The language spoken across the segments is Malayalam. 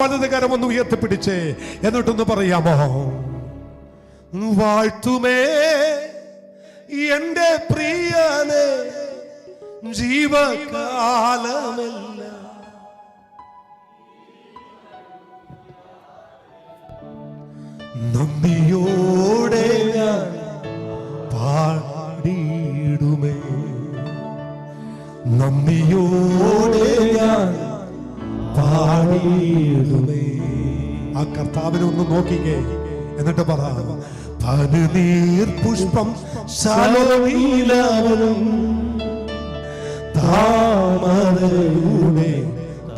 വലതുകരമൊന്ന് ഉയർത്തിപ്പിടിച്ചേ, എന്നിട്ടൊന്ന് പറയാമോ? വാഴ്ത്തുമേ എന്റെ പ്രിയനെ ജീവകാലമല്ല, നന്ദിയോടെ ഞാൻ പാടിയിടുമേ, നന്ദിയോടെ ഞാൻ പാടിയിടുമേ. ആ കർത്താവിനെ ഒന്ന് നോക്കിക്കേ, എന്നിട്ട് പറ, പനിനീർ പുഷ്പം ശലോമീലവനും താമരയുടെ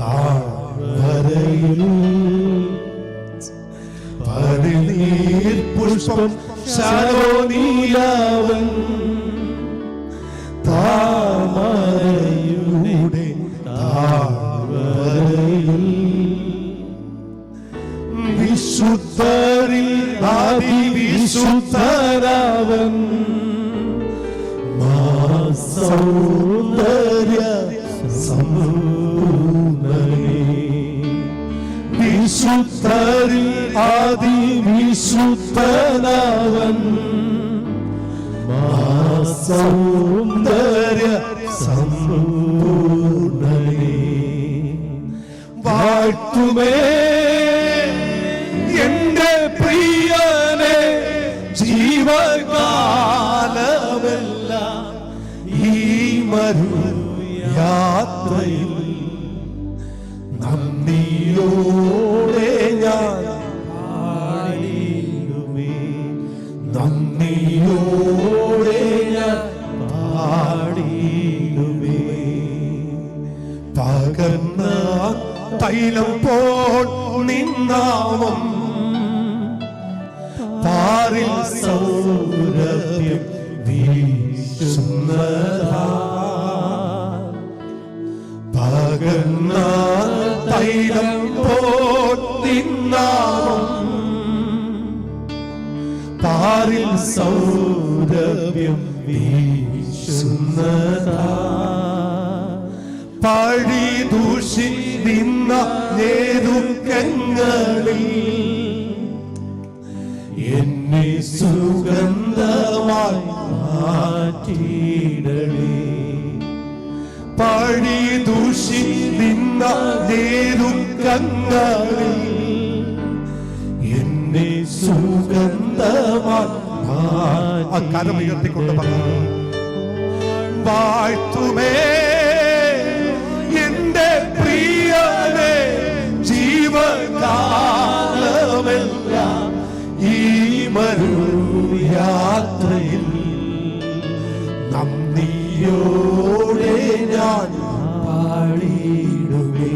താഴ്വരയിൽ, പനിനീർ പുഷ്പം ശലോമീലവൻ താമരയുടെ താഴ്വരയിൽ, വിശുദ്ധരിൽ അതിവിശുദ്ധരാവൻ സൗന്ദര്യ സമ്പൂർണ്ണനേ, വിശുദ്ധരിൽ അതിവിശുദ്ധനാവൻ സൗന്ദര്യ സമ്പൂർണ്ണനേ. വാഴ്ത്തുമേ എന്റെ പ്രിയനെ ജീവകാലമെല്ലാം, ഈ മരുയാത്രയിൽ നന്ദിയോടെ ഞാൻ പാടിയിടുമേ, നന്ദിയോടെ ഞാൻ പാടിയിടുമേ. പകർന്ന തൈലം പോൽ നിന്നാമം പാരിൽ സൗരഭ്യം വീശുന്നതാ, പകർന്ന തൈലം പോൽ നിന്നാമം പാരിൽ സൗരഭ്യം വീശുന്നതാ. പഴി ദൂഷി നിന്ന നേരുക്കങ്ങളിൽ എന്നെ സുഗന്ധമായി മാറ്റിയിടണേ, പഴി ദൂഷി നിന്ന നേരുക്കങ്ങളിൽ എന്നെ സുഗന്ധമായി കരമുയർത്തിക്കൊണ്ട് പറഞ്ഞു, വാഴ്ത്തുമേ എന്റെ പ്രിയനെ ജീവകാലമെല്ലാം, ഈ മരുയാത്രയിൽ നന്ദിയോടെ ഞാൻ പാടിയിടുമേ,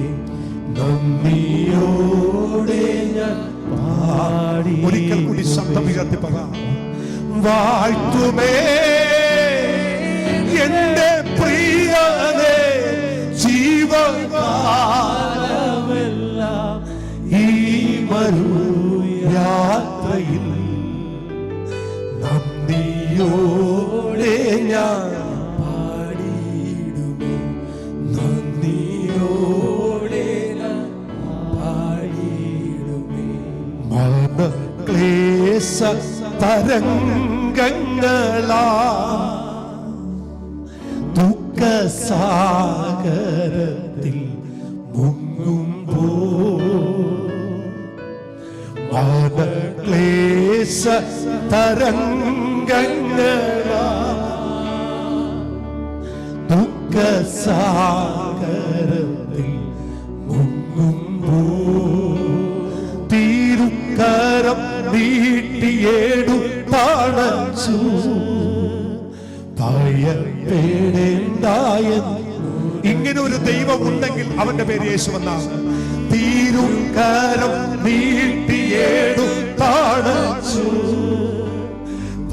നന്ദിയോടെ ഞാൻ പാടി. ഒരിക്കൽ കൂടി ശബ്ദം ഉയർത്തി പറ, വാഴ്ത്തുമേ എന്റെ പ്രിയനെ ജീവകാലമെല്ലാം, ഈ മരുയാത്രയിൽ നന്ദിയോടെ ഞാൻ പാടിയിടുമേ, നന്ദിയോടെ ഞാൻ പാടിയിടുമേ. മനക്ലേശ തരംഗങ്ങളാ ദുഃഖസാഗരത്തിൽ മുങ്ങുമ്പോ, മനക്ലേശ തരംഗങ്ങളാ ദുഃഖസാഗരത്തിൽ മുങ്ങുമ്പോ, തിരുക്കരം നീട്ടിയെടുത്തണച്ചു ഭയപ്പെടേണ്ടായ. ഇങ്ങനെ ഒരു ദൈവം ഉണ്ടെങ്കിൽ അവന്റെ പേര് യേശു എന്നാണ്. തിരുക്കരം നീട്ടിയെടുത്തണച്ചു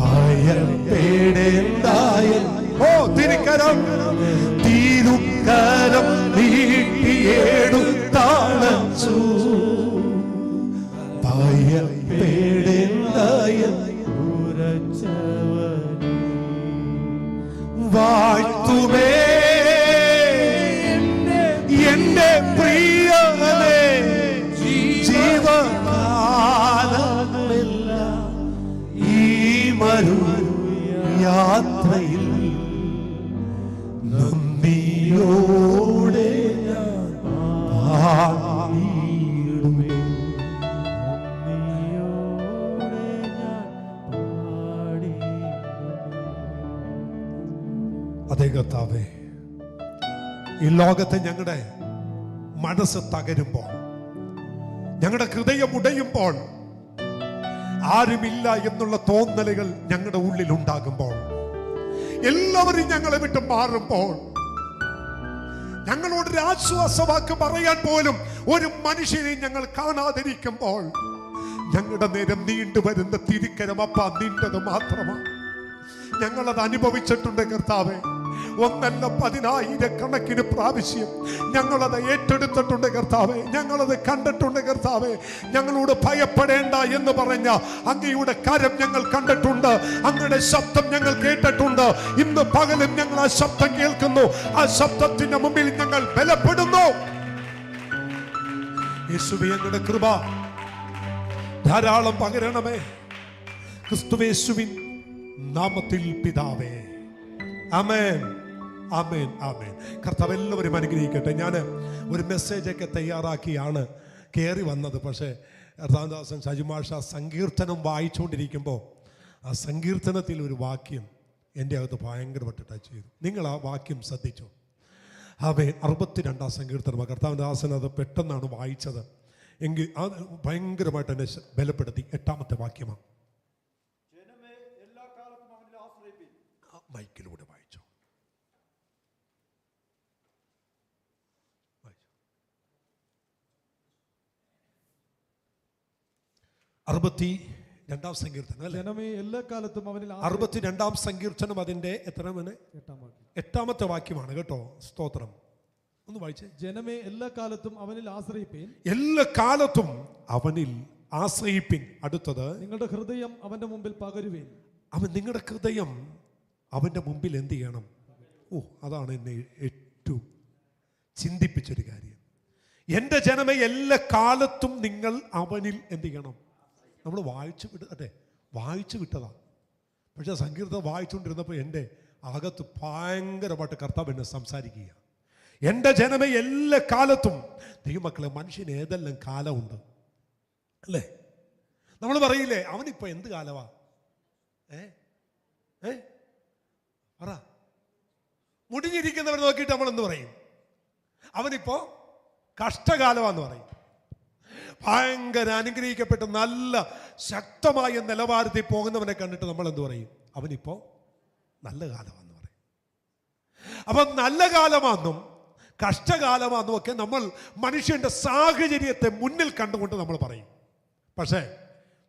ഭയപ്പെടേണ്ടായ. ഓ തിരുക്കരം, തിരുക്കരം നീട്ടിയെടുത്തണച്ചു ഭയപ്പെടേണ്ടായ. വാഴ്ത്തുമേ എന്റെ പ്രിയനെ യാത്രയിൽ നന്ദിയോടെ ഞാൻ പാടിയിടുമേ. അതേ കർത്താവേ, ഈ ലോകത്തെ ഞങ്ങളുടെ മനസ്സ് തകരുമ്പോൾ, ഞങ്ങളുടെ ഹൃദയം ഉടയുമ്പോൾ, ആരുമില്ല എന്നുള്ള തോന്നലുകൾ ഞങ്ങളുടെ ഉള്ളിൽ ഉണ്ടാകുമ്പോൾ, എല്ലാവരും ഞങ്ങളെ വിട്ട് മാറുമ്പോൾ, ഞങ്ങളോടൊരു ആശ്വാസവാക്ക് പറയാൻ പോലും ഒരു മനുഷ്യനെ ഞങ്ങൾ കാണാതിരിക്കുമ്പോൾ, ഞങ്ങളുടെ നേരം നീണ്ടുവരുന്ന തിരിക്കരം അപ്പ നിന്റത് മാത്രമാണ്. ഞങ്ങളത് അനുഭവിച്ചിട്ടുണ്ട് കർത്താവേ. ഒന്നല്ല 10,000 പ്രാവശ്യം ഞങ്ങളത് ഏറ്റെടുത്തിട്ടുണ്ട് കർത്താവേ. ഞങ്ങളത് കണ്ടിട്ടുണ്ട് കർത്താവേ. ഞങ്ങളോട് ഭയപ്പെടേണ്ട എന്ന് പറഞ്ഞ അങ്ങയുടെ കരം ഞങ്ങൾ കണ്ടിട്ടുണ്ട്. അങ്ങയുടെ ശബ്ദം ഞങ്ങൾ കേട്ടിട്ടുണ്ട്. ഇന്ന് പകലും ഞങ്ങൾ ആ ശബ്ദം കേൾക്കുന്നു. ആ ശബ്ദത്തിന്റെ മുമ്പിൽ ഞങ്ങൾ ബലപ്പെടുന്നു. യേശുവേ, അങ്ങയുടെ കൃപ ധാരാളം പകരണമേ. ക്രിസ്തുയേശുവിൻ നാമത്തിൽ പിതാവേ, ആമേൻ, ആമേൻ, ആമേൻ. കർത്താവ് എല്ലാവരും അനുഗ്രഹിക്കട്ടെ. ഞാൻ ഒരു മെസ്സേജൊക്കെ തയ്യാറാക്കിയാണ് കയറി വന്നത്. പക്ഷേ രാമദാസൻ ഷജിമാഷ സങ്കീർത്തനം വായിച്ചുകൊണ്ടിരിക്കുമ്പോൾ ആ സങ്കീർത്തനത്തിൽ ഒരു വാക്യം എൻ്റെ അകത്ത് ഭയങ്കരമായിട്ട് ടച്ച് ചെയ്തു. നിങ്ങൾ ആ വാക്യം ശ്രദ്ധിച്ചു. ആമേൻ. 62 സങ്കീർത്തനം. കർത്താവിൻ്റെ ദാസൻ അത് പെട്ടെന്നാണ് വായിച്ചത് എങ്കിൽ അത് ഭയങ്കരമായിട്ട് എന്നെ ബലപ്പെടുത്തി. 8ാമത്തെ വാക്യമാണ്. മൈക്കിലൂടെ വായിച്ചു. 62 സങ്കീർത്തനം അല്ലേ? ജനമേ എല്ലാ കാലത്തും അവനിൽ 62 സങ്കീർത്തനം അതിന്റെ എത്രാമത്തെ 8ാമത്തെ വാക്യമാണ് കേട്ടോ. സ്തോത്രം. ഒന്ന് വായിച്ചേ. ജനമേ എല്ലാ കാലത്തും അവനിൽ ആശ്രയിപ്പീൻ. എല്ലാ കാലത്തും അവനിൽ ആശ്രയിപ്പിൻ. അടുത്തത്, നിങ്ങളുടെ ഹൃദയം അവന്റെ മുമ്പിൽ പകരുവേൻ. അവൻ നിങ്ങളുടെ ഹൃദയം അവന്റെ മുമ്പിൽ എന്ത് ചെയ്യണം? അതാണ് എന്നെ ഏറ്റവും ചിന്തിപ്പിച്ചൊരു കാര്യം. എൻ്റെ ജനമേ എല്ലാ കാലത്തും നിങ്ങൾ അവനിൽ എന്ത് ചെയ്യണം? നമ്മൾ വായിച്ചു വിട്ടതാ. പക്ഷെ സങ്കീർത്തനം വായിച്ചുകൊണ്ടിരുന്നപ്പോൾ എൻ്റെ അകത്ത് ഭയങ്കരമായിട്ട് കർത്താവ് എന്നെ സംസാരിക്കുക. എൻ്റെ ജനമേ എല്ലാ കാലത്തും. ദൈവമക്കളെ, മനുഷ്യന് ഏതെല്ലാം കാലമുണ്ട് അല്ലേ? നമ്മൾ പറയില്ലേ അവനിപ്പോൾ എന്ത് കാലമാ? പറ. മുടിഞ്ഞിരിക്കുന്നവർ നോക്കിയിട്ട് നമ്മൾ എന്ത് പറയും? അവനിപ്പോ കഷ്ടകാലമാന്ന് പറയും. ഭയങ്കര അനുഗ്രഹിക്കപ്പെട്ട് നല്ല ശക്തമായ നിലവാരത്തിൽ പോകുന്നവനെ കണ്ടിട്ട് നമ്മൾ എന്ത് പറയും? അവനിപ്പോ നല്ല കാലമാണെന്ന് പറയും. അപ്പൊ നല്ല കാലമാണെന്നും കഷ്ടകാലമാണെന്നും ഒക്കെ നമ്മൾ മനുഷ്യന്റെ സാഹചര്യത്തെ മുന്നിൽ കണ്ടുകൊണ്ട് നമ്മൾ പറയും. പക്ഷേ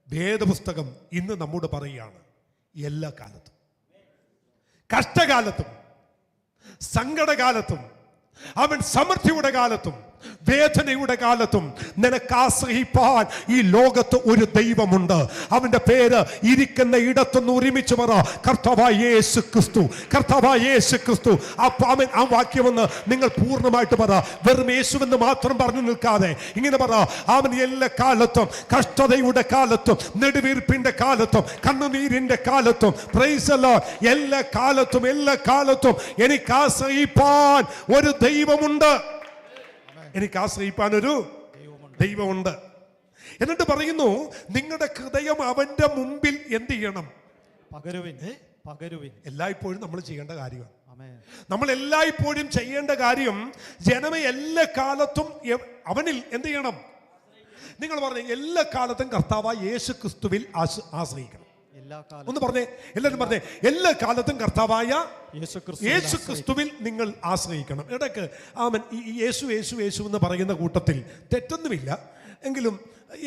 വേദപുസ്തകം ഇന്ന് നമ്മോട് പറയുകയാണ്, എല്ലാ കാലത്തും, കഷ്ടകാലത്തും സങ്കടകാലത്തും അവൻ സമൃദ്ധിയുടെ കാലത്തും വേദനയുടെ കാലത്തും നിനക്ക് ആശ്രയിപ്പാൻ ഈ ലോകത്ത് ഒരു ദൈവമുണ്ട്. അവന്റെ പേര് ഇരിക്കുന്ന ഇടത്തുനിന്ന് ഒരുമിച്ച് പറ, കർത്താവായ യേശു ക്രിസ്തു, കർത്താവായ യേശു ക്രിസ്തു. ആ വാക്യമെന്ന് നിങ്ങൾ പൂർണ്ണമായിട്ട് പറ. വെറും യേശുവെന്ന് മാത്രം പറഞ്ഞു നിൽക്കാതെ ഇങ്ങനെ പറ, അവൻ എല്ലാ കാലത്തും, കഷ്ടതയുടെ കാലത്തും നെടുവീർപ്പിന്റെ കാലത്തും കണ്ണുനീരിന്റെ കാലത്തും, പ്രൈസ് ദി ലോർഡ്, എല്ലാ കാലത്തും എനിക്ക് ആശ്രയിപ്പാൻ ഒരു ദൈവമുണ്ട്. എനിക്ക് ആശ്രയിപ്പാൻ ഒരു ദൈവമുണ്ട്. എന്നിട്ട് പറയുന്നു, നിങ്ങളുടെ ഹൃദയം അവന്റെ മുമ്പിൽ എന്ത് ചെയ്യണം? പകരുവിൻ. എല്ലായ്പ്പോഴും നമ്മൾ ചെയ്യേണ്ട കാര്യമാണ്. നമ്മൾ എല്ലായ്പ്പോഴും ചെയ്യേണ്ട കാര്യം, ജനമേ എല്ലാ കാലത്തും അവനിൽ എന്ത് ചെയ്യണം? നിങ്ങൾ പറഞ്ഞേ, എല്ലാ കാലത്തും കർത്താവായ യേശു ക്രിസ്തുവിൽ ആശ്രയിക്കണം. ഒന്ന് പറഞ്ഞേ, എല്ലാവരും പറഞ്ഞേ, എല്ലാ കാലത്തും കർത്താവായ യേശു ക്രിസ്തുവിൽ നിങ്ങൾ ആശ്രയിക്കണം. ഇടയ്ക്ക് യേശു യേശു യേശു എന്ന് പറയുന്ന കൂട്ടത്തിൽ തെറ്റൊന്നുമില്ല. എങ്കിലും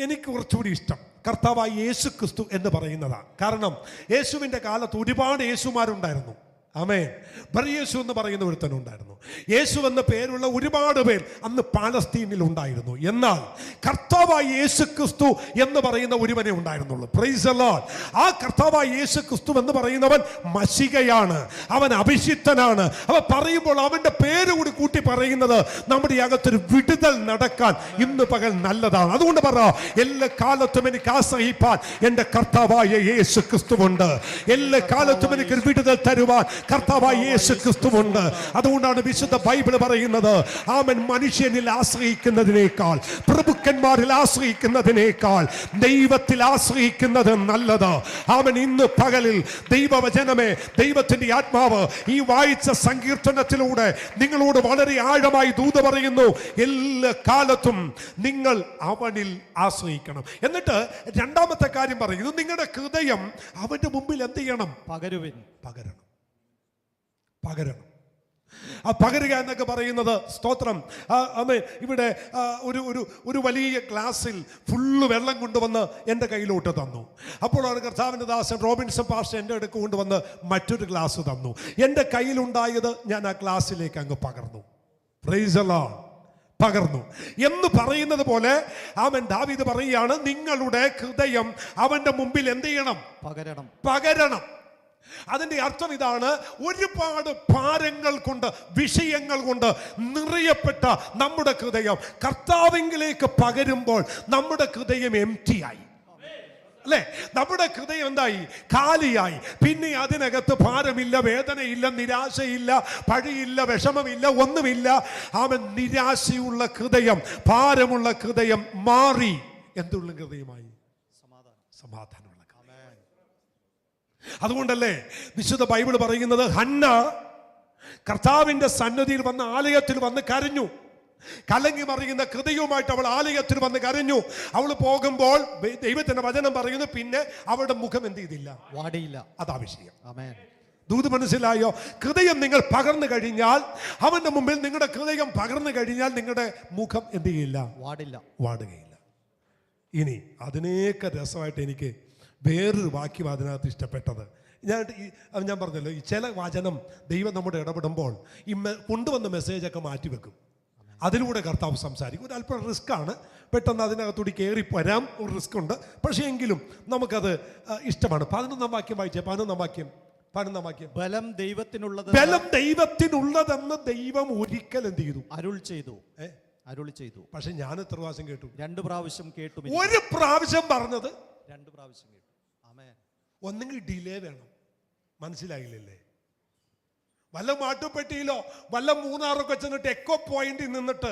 എനിക്ക് കുറച്ചുകൂടി ഇഷ്ടം കർത്താവായ യേശു ക്രിസ്തു എന്ന് പറയുന്നതാണ്. കാരണം യേശുവിൻ്റെ കാലത്ത് ഒരുപാട് യേശുമാരുണ്ടായിരുന്നു ആമേൻ. ബർയേശു എന്ന് പറയുന്ന ഒരുത്തനുണ്ടായിരുന്നു. യേശു എന്ന പേരുള്ള ഒരുപാട് പേർ അന്ന് പാലസ്തീനിൽ ഉണ്ടായിരുന്നു. എന്നാൽ കർത്താവായ യേശു ക്രിസ്തു എന്ന് പറയുന്ന ഒരുവനെ ഉണ്ടായിരുന്നുള്ളൂ. Praise the Lord. ആ കർത്താവായ യേശു ക്രിസ്തു എന്ന് പറയുന്നവൻ മശികയാണ്, അവൻ അഭിഷിക്തനാണ്. അവ പറയുമ്പോൾ അവന്റെ പേര് കൂടി കൂട്ടി പറയുന്നത് നമ്മുടെ അകത്തൊരു വിടുതൽ നടക്കാൻ ഇന്ന് പകൽ നല്ലതാണ്. അതുകൊണ്ട് പറ, എല്ലാ കാലത്തും എനിക്ക് ആശ്രയിപ്പാൻ എൻ്റെ കർത്താവായ യേശു ക്രിസ്തുവുണ്ട്. എല്ലാ കാലത്തും എനിക്ക് വിടുതൽ തരുവാൻ കർത്താവായ യേശു ക്രിസ്തുവുണ്ട്. അതുകൊണ്ടാണ് വിശുദ്ധ ബൈബിൾ പറയുന്നത്, ആമൻ, മനുഷ്യനിൽ ആശ്രയിക്കുന്നതിനേക്കാൾ, പ്രഭുക്കന്മാരിൽ ആശ്രയിക്കുന്നതിനേക്കാൾ ദൈവത്തിൽ ആശ്രയിക്കുന്നത് നല്ലത്. ആമൻ, ഇന്ന് പകലിൽ ദൈവവചനമേ, ദൈവത്തിന്റെ ആത്മാവ് ഈ വായിച്ച സങ്കീർത്തനത്തിലൂടെ നിങ്ങളോട് വളരെ ആഴമായി ദൂത് പറയുന്നു. എല്ലാ കാലത്തും നിങ്ങൾ അവനിൽ ആശ്രയിക്കണം. എന്നിട്ട് രണ്ടാമത്തെ കാര്യം പറയുന്നു, നിങ്ങളുടെ ഹൃദയം അവന്റെ മുമ്പിൽ എന്ത് ചെയ്യണം? പകരണം. ആ പകരുക എന്നൊക്കെ പറയുന്നത്, സ്തോത്രം, ഇവിടെ ഒരു വലിയ ഗ്ലാസ്സിൽ ഫുള്ള് വെള്ളം കൊണ്ടുവന്ന് എൻ്റെ കയ്യിലോട്ട് തന്നു. അപ്പോഴാണ് കർത്താവിൻ്റെ ദാസൻ റോബിൻസൺ പാസ്റ്റർ എൻ്റെ അടുക്ക് കൊണ്ടുവന്ന് മറ്റൊരു ഗ്ലാസ് തന്നു. എൻ്റെ കയ്യിലുണ്ടായത് ഞാൻ ആ ഗ്ലാസ്സിലേക്ക് അങ്ങ് പകർന്നു. Praise the Lord. പകർന്നു എന്ന് പറയുന്നത് പോലെ ആമേൻ, ദാവീദ് പറയുകയാണ്, നിങ്ങളുടെ ഹൃദയം അവന്റെ മുമ്പിൽ എന്ത് ചെയ്യണം? പകരണം. അതിന്റെ അർത്ഥം ഇതാണ്, ഒരുപാട് ഭാരങ്ങൾ കൊണ്ട്, വിഷയങ്ങൾ കൊണ്ട് നിറയപ്പെട്ട നമ്മുടെ ഹൃദയം കർത്താവിലേക്ക് പകരുമ്പോൾ നമ്മുടെ ഹൃദയം എംപ്റ്റിയായി, അല്ലേ? നമ്മുടെ ഹൃദയം എന്തായി? കാലിയായി. പിന്നെ അതിനകത്ത് ഭാരമില്ല, വേദനയില്ല, നിരാശയില്ല, പഴിയില്ല, വിഷമമില്ല, ഒന്നുമില്ല. അവൻ നിരാശയുള്ള ഹൃദയം, ഭാരമുള്ള ഹൃദയം മാറി എന്തുള്ള ഹൃദയമായി? സമാധാനമുള്ള. അതുകൊണ്ടല്ലേ വിശുദ്ധ ബൈബിൾ പറയുന്നത്, ഹന്ന കർത്താവിന്റെ സന്നിധിയിൽ വന്ന്, ആലയത്തിൽ വന്ന് കരഞ്ഞു. കലങ്ങി മറിയുന്ന ഹൃദയവുമായിട്ട് അവൾ ആലയത്തിൽ വന്ന് കരഞ്ഞു. അവൾ പോകുമ്പോൾ ദൈവത്തിന്റെ വചനം പറയുന്നു, പിന്നെ അവളുടെ മുഖം എന്ത് ചെയ്തില്ല? വാടിയില്ല. അതാ വിഷയം. ദൂത് മനസ്സിലായോ? ഹൃദയം നിങ്ങൾ പകർന്നു കഴിഞ്ഞാൽ, അവന്റെ മുമ്പിൽ നിങ്ങളുടെ ഹൃദയം പകർന്നു കഴിഞ്ഞാൽ നിങ്ങളുടെ മുഖം എന്ത് ചെയ്യില്ല? വാടുകയില്ല. ഇനി അതിനേക്കാൾ രസമായിട്ട് എനിക്ക് വേറൊരു വാക്യം അതിനകത്ത് ഇഷ്ടപ്പെട്ടത്, ഞാൻ പറഞ്ഞല്ലോ, ഈ ചില വചനം ദൈവം നമ്മുടെ ഇടപെടുമ്പോൾ ഈ കൊണ്ടുവന്ന മെസ്സേജൊക്കെ മാറ്റിവെക്കും. അതിലൂടെ കർത്താവ് സംസാരിക്കും. ഒരു അല്പം റിസ്ക്കാണ്, പെട്ടെന്ന് അതിനകത്തൂടി കയറി വരാം, ഒരു റിസ്ക് ഉണ്ട്. പക്ഷേ എങ്കിലും നമുക്കത് ഇഷ്ടമാണ്. 11-ാം വാക്യം വായിച്ചേ. 11-ാം വാക്യം. ബലം ദൈവത്തിനുള്ളതെന്ന് ദൈവം ഒരിക്കൽ എന്ത് ചെയ്തു? അരുളി ചെയ്തു. പക്ഷെ ഞാൻ എത്ര പ്രാവശ്യം കേട്ടു? 2 പ്രാവശ്യം കേട്ടു. ഒരു പ്രാവശ്യം പറഞ്ഞത് 2 പ്രാവശ്യം കേട്ടു. ഒന്നെങ്കിൽ ഡിലേ വേണം. മനസ്സിലായില്ലല്ലേ? വല്ല മാട്ടുപ്പെട്ടിയിലോ വല്ല മൂന്നാറൊക്കെ ചെന്നിട്ട് എക്കോ പോയിന്റിൽ നിന്നിട്ട്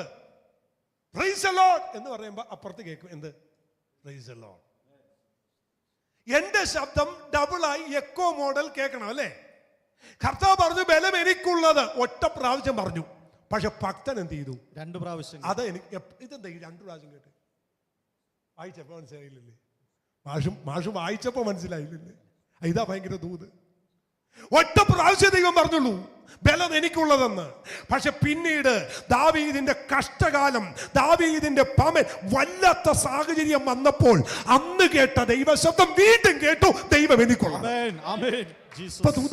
പ്രൈസ് ദി ലോർഡ് എന്ന് പറയുമ്പോ അപ്പുറത്ത് കേൾക്കും എന്ത്? Praise the Lord. എന്റെ ശബ്ദം ഡബിളായി എക്കോ മോഡൽ കേൾക്കണം, അല്ലേ? കർത്താവ് പറഞ്ഞു, ബലം എനിക്കുള്ളത് ഒറ്റ പ്രാവശ്യം പറഞ്ഞു. പക്ഷെ ഭക്തൻ എന്ത് ചെയ്തു? 2 പ്രാവശ്യം. അത് എനിക്ക് ഇതെന്താ 2 പ്രാവശ്യം കേട്ട് വായിച്ചപ്പോ മനസ്സിലായില്ലേ? മാഷും വായിച്ചപ്പോ മനസ്സിലായില്ലേ? ഇതാ ഭയങ്കര ദൂത്. ഒറ്റ പ്രാവശ്യം ദൈവം പറഞ്ഞുള്ളൂ ബലം എനിക്കുള്ളതെന്ന്. പക്ഷെ പിന്നീട് ദാവീദിന്റെ കഷ്ടകാലം, ദാവീദിന്റെ വല്ലാത്ത സാഹചര്യം വന്നപ്പോൾ അന്ന് കേട്ട ദൈവശബ്ദം വീണ്ടും കേട്ടു, ദൈവം എനിക്കുള്ളത്.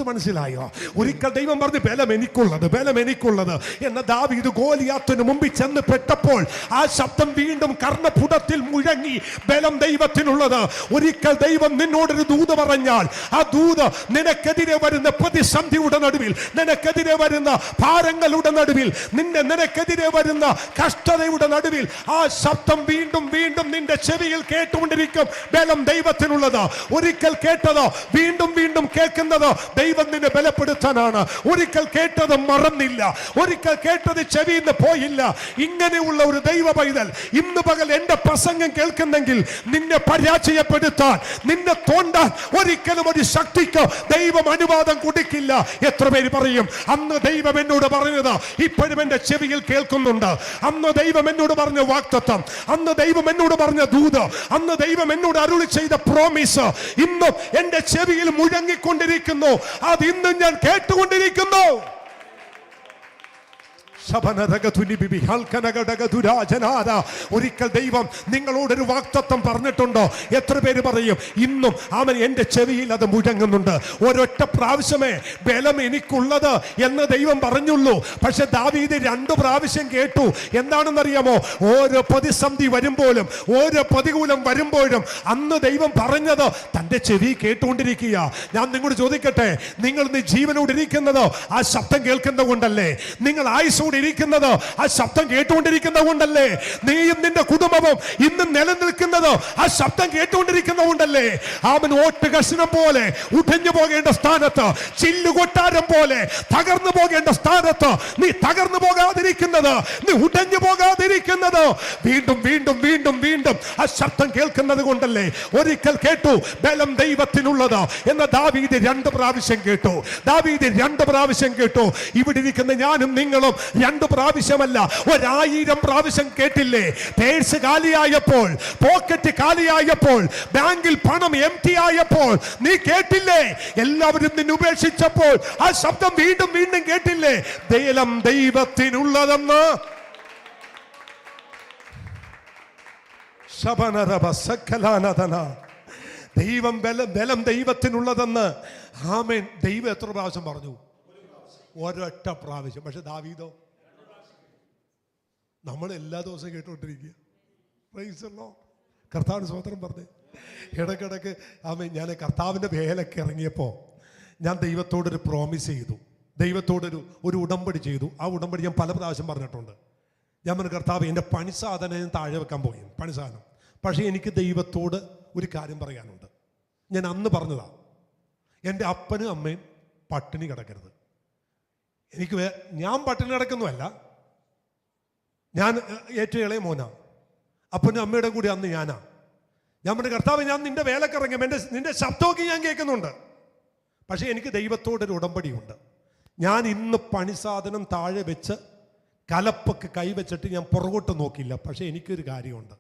മനസ്സിലായോ? ഒരിക്കൽ ദൈവം പറഞ്ഞു, ബലം എനിക്കുള്ളത് എന്ന ദാവീദ് ഗോലിയാത്തിന് മുമ്പിൽ ചെന്ന് പെട്ടപ്പോൾ ആ ശബ്ദം വീണ്ടും കർണപുടത്തിൽ മുഴങ്ങി, ബലം ദൈവത്തിനുള്ളത്. ഒരിക്കൽ ദൈവം നിന്നോടൊരു ദൂത് പറഞ്ഞാൽ ആ ദൂത് നിനക്കെതിരെ വരുന്ന പ്രതിസന്ധിയുടെ നടുവിൽ, നിനക്കെതിരെ വരുന്ന ഭാരങ്ങളുടെ നടുവിൽ, നിനക്കെതിരെ വരുന്ന കഷ്ടതയുടെ നടുവിൽ ആ ശബ്ദം വീണ്ടും വീണ്ടും നിന്റെ ചെവിയിൽ കേട്ടുകൊണ്ടിരിക്കും. ബലം ദൈവത്തിനുള്ളത്. ഒരിക്കൽ കേട്ടത് വീണ്ടും വീണ്ടും കേൾക്കുന്ന ദൈവം നിന്നെ ബലപ്പെടുത്താനാണ്. ഒരിക്കൽ കേട്ടത് മറന്നില്ല, ഒരിക്കൽ കേട്ടത് ചെവിയിൽ നിന്ന് പോയില്ല. ഇങ്ങനെയുള്ള ഒരു ദൈവ പൈതൽ ഇന്ന് പകൽ എന്റെ പ്രസംഗം കേൾക്കുന്നെങ്കിൽ നിന്നെ പരാജയപ്പെടുത്താൻ, നിന്നെ തോണ്ടാൻ ഒരിക്കലും ഒരു ശക്തിക്ക് ദൈവം അനുവാദം കൊടുക്കില്ല. എത്ര പേര് പറയും, അന്ന് ദൈവം എന്നോട് പറഞ്ഞത് ഇപ്പോഴും എന്റെ ചെവിയിൽ കേൾക്കുന്നുണ്ട്. അന്ന് ദൈവം എന്നോട് പറഞ്ഞ വാഗ്ദത്തം, അന്ന് ദൈവം എന്നോട് പറഞ്ഞ ദൂത്, അന്ന് ദൈവം എന്നോട് അരുളി ചെയ്ത പ്രോമിസ് ഇന്നും എന്റെ ചെവിയിൽ മുഴങ്ങിക്കൊണ്ടിരിക്കുന്നു. അത് ഇന്നും ഞാൻ കേട്ടുകൊണ്ടിരിക്കുന്നു. ഒരിക്കൽ ദൈവം നിങ്ങളോടൊരു വാഗ്ദത്തം പറഞ്ഞിട്ടുണ്ടോ? എത്ര പേര് പറയും ഇന്നും അവൻ എന്റെ ചെവിയിൽ അത് മുഴങ്ങുന്നുണ്ട്? ഒരൊറ്റ പ്രാവശ്യമേ ബലം എനിക്കുള്ളത് എന്ന് ദൈവം പറഞ്ഞുള്ളൂ. പക്ഷെ ദാവീദ് 2 പ്രാവശ്യം കേട്ടു. എന്താണെന്നറിയാമോ? ഓരോ പ്രതിസന്ധി വരുമ്പോഴും ഓരോ പ്രതികൂലം വരുമ്പോഴും അന്ന് ദൈവം പറഞ്ഞത് തന്റെ ചെവി കേട്ടുകൊണ്ടിരിക്കുക. ഞാൻ നിങ്ങളോട് ചോദിക്കട്ടെ, നിങ്ങൾ ഇന്ന് ജീവനോടിരിക്കുന്നത് ആ ശബ്ദം കേൾക്കുന്നത് കൊണ്ടല്ലേ? നിങ്ങൾ ആയുസോട് ഇരിക്കുന്നത് ആ ശബ്ദം കേട്ടുകൊണ്ടിരിക്കുന്നത് കൊണ്ടല്ലേ? നീയും നിന്റെ കുടുംബവും ഇന്നും നിലനിൽക്കുന്നത് ആ ശബ്ദം കേട്ടുകൊണ്ടിരിക്കുന്നത് കൊണ്ടല്ലേ? അവൻ ഓട്ട് കഷ്ണം പോലെ ഉടഞ്ഞു പോകേണ്ട സ്ഥാനത്ത്, ചില്ലുകൊട്ടാരം പോലെ തകർന്നു പോകേണ്ട സ്ഥാനത്ത് നീ തകർന്നു പോകാതിരിക്കുന്നത്, നീ ഉടഞ്ഞു പോകാതിരിക്കുന്നത് വീണ്ടും വീണ്ടും വീണ്ടും വീണ്ടും ആ ശബ്ദം കേൾക്കുന്നത് കൊണ്ടല്ലേ? ഒരിക്കൽ കേട്ടു ബലം ദൈവത്തിനുള്ളത് എന്ന് ദാവീദ് 2 പ്രാവശ്യം കേട്ടു. ദാവീദ് 2 പ്രാവശ്യം കേട്ടു. ഇവിടെ ഇരിക്കുന്ന ഞാനും നിങ്ങളും 2 പ്രാവശ്യമല്ല 1000 പ്രാവശ്യം കേട്ടില്ലേ? പേഴ്സ് കാലിയായപ്പോൾ, പോക്കറ്റ് കാലിയായപ്പോൾ, ബാങ്കിൽ പണം എംപ്റ്റി ആയപ്പോൾ നീ കേട്ടില്ലേ? എല്ലാവരും നിന്നെ ഉപേക്ഷിച്ചപ്പോൾ ആ ശബ്ദം വീണ്ടും വീണ്ടും കേട്ടില്ലേ? ബലം ദൈവത്തിനുള്ളതെന്ന്. ദൈവം ബലം ദൈവത്തിനുള്ളതെന്ന്. ആമേൻ. ദൈവം എത്ര പ്രാവശ്യം പറഞ്ഞു? ഒരൊറ്റ പ്രാവശ്യം. പക്ഷെ ദാവീദോ? നമ്മൾ എല്ലാ ദിവസവും കേട്ടുകൊണ്ടിരിക്കുക. കർത്താവിന് സ്വതന്ത്രം പറഞ്ഞേ. ഇടയ്ക്കിടയ്ക്ക് ആമേൻ. ഞാൻ കർത്താവിൻ്റെ വേലയ്ക്ക് ഇറങ്ങിയപ്പോൾ ഞാൻ ദൈവത്തോടൊരു പ്രോമിസ് ചെയ്തു, ദൈവത്തോടൊരു ഉടമ്പടി ചെയ്തു. ആ ഉടമ്പടി ഞാൻ പല പ്രാവശ്യം പറഞ്ഞിട്ടുണ്ട്. ഞാൻ പറഞ്ഞു, കർത്താവ് എൻ്റെ പണിസാധനം താഴെ വെക്കാൻ പോയി, പണിസാധനം. പക്ഷേ എനിക്ക് ദൈവത്തോട് ഒരു കാര്യം പറയാനുണ്ട്. ഞാൻ അന്ന് പറഞ്ഞതാണ്, എൻ്റെ അപ്പനും അമ്മയും പട്ടിണി കിടക്കരുത്. ഞാൻ പട്ടിണി കിടക്കുന്നതല്ല, ഞാൻ ഏറ്റവും ഇളയ മോനാ. അപ്പനും അമ്മയുടെ കൂടി അന്ന് ഞാനാ. ഞാൻ പറഞ്ഞു, കർത്താവ് ഞാൻ നിന്റെ വേലക്കിറങ്ങി, നിന്റെ ശബ്ദമൊക്കെ ഞാൻ കേൾക്കുന്നുണ്ട്. പക്ഷേ എനിക്ക് ദൈവത്തോടൊരു ഉടമ്പടിയുണ്ട്. ഞാൻ ഇന്ന് പണിസാധനം താഴെ വെച്ച് കലപ്പൊക്കെ കൈവച്ചിട്ട് ഞാൻ പുറകോട്ട് നോക്കില്ല. പക്ഷേ എനിക്കൊരു കാര്യമുണ്ട്,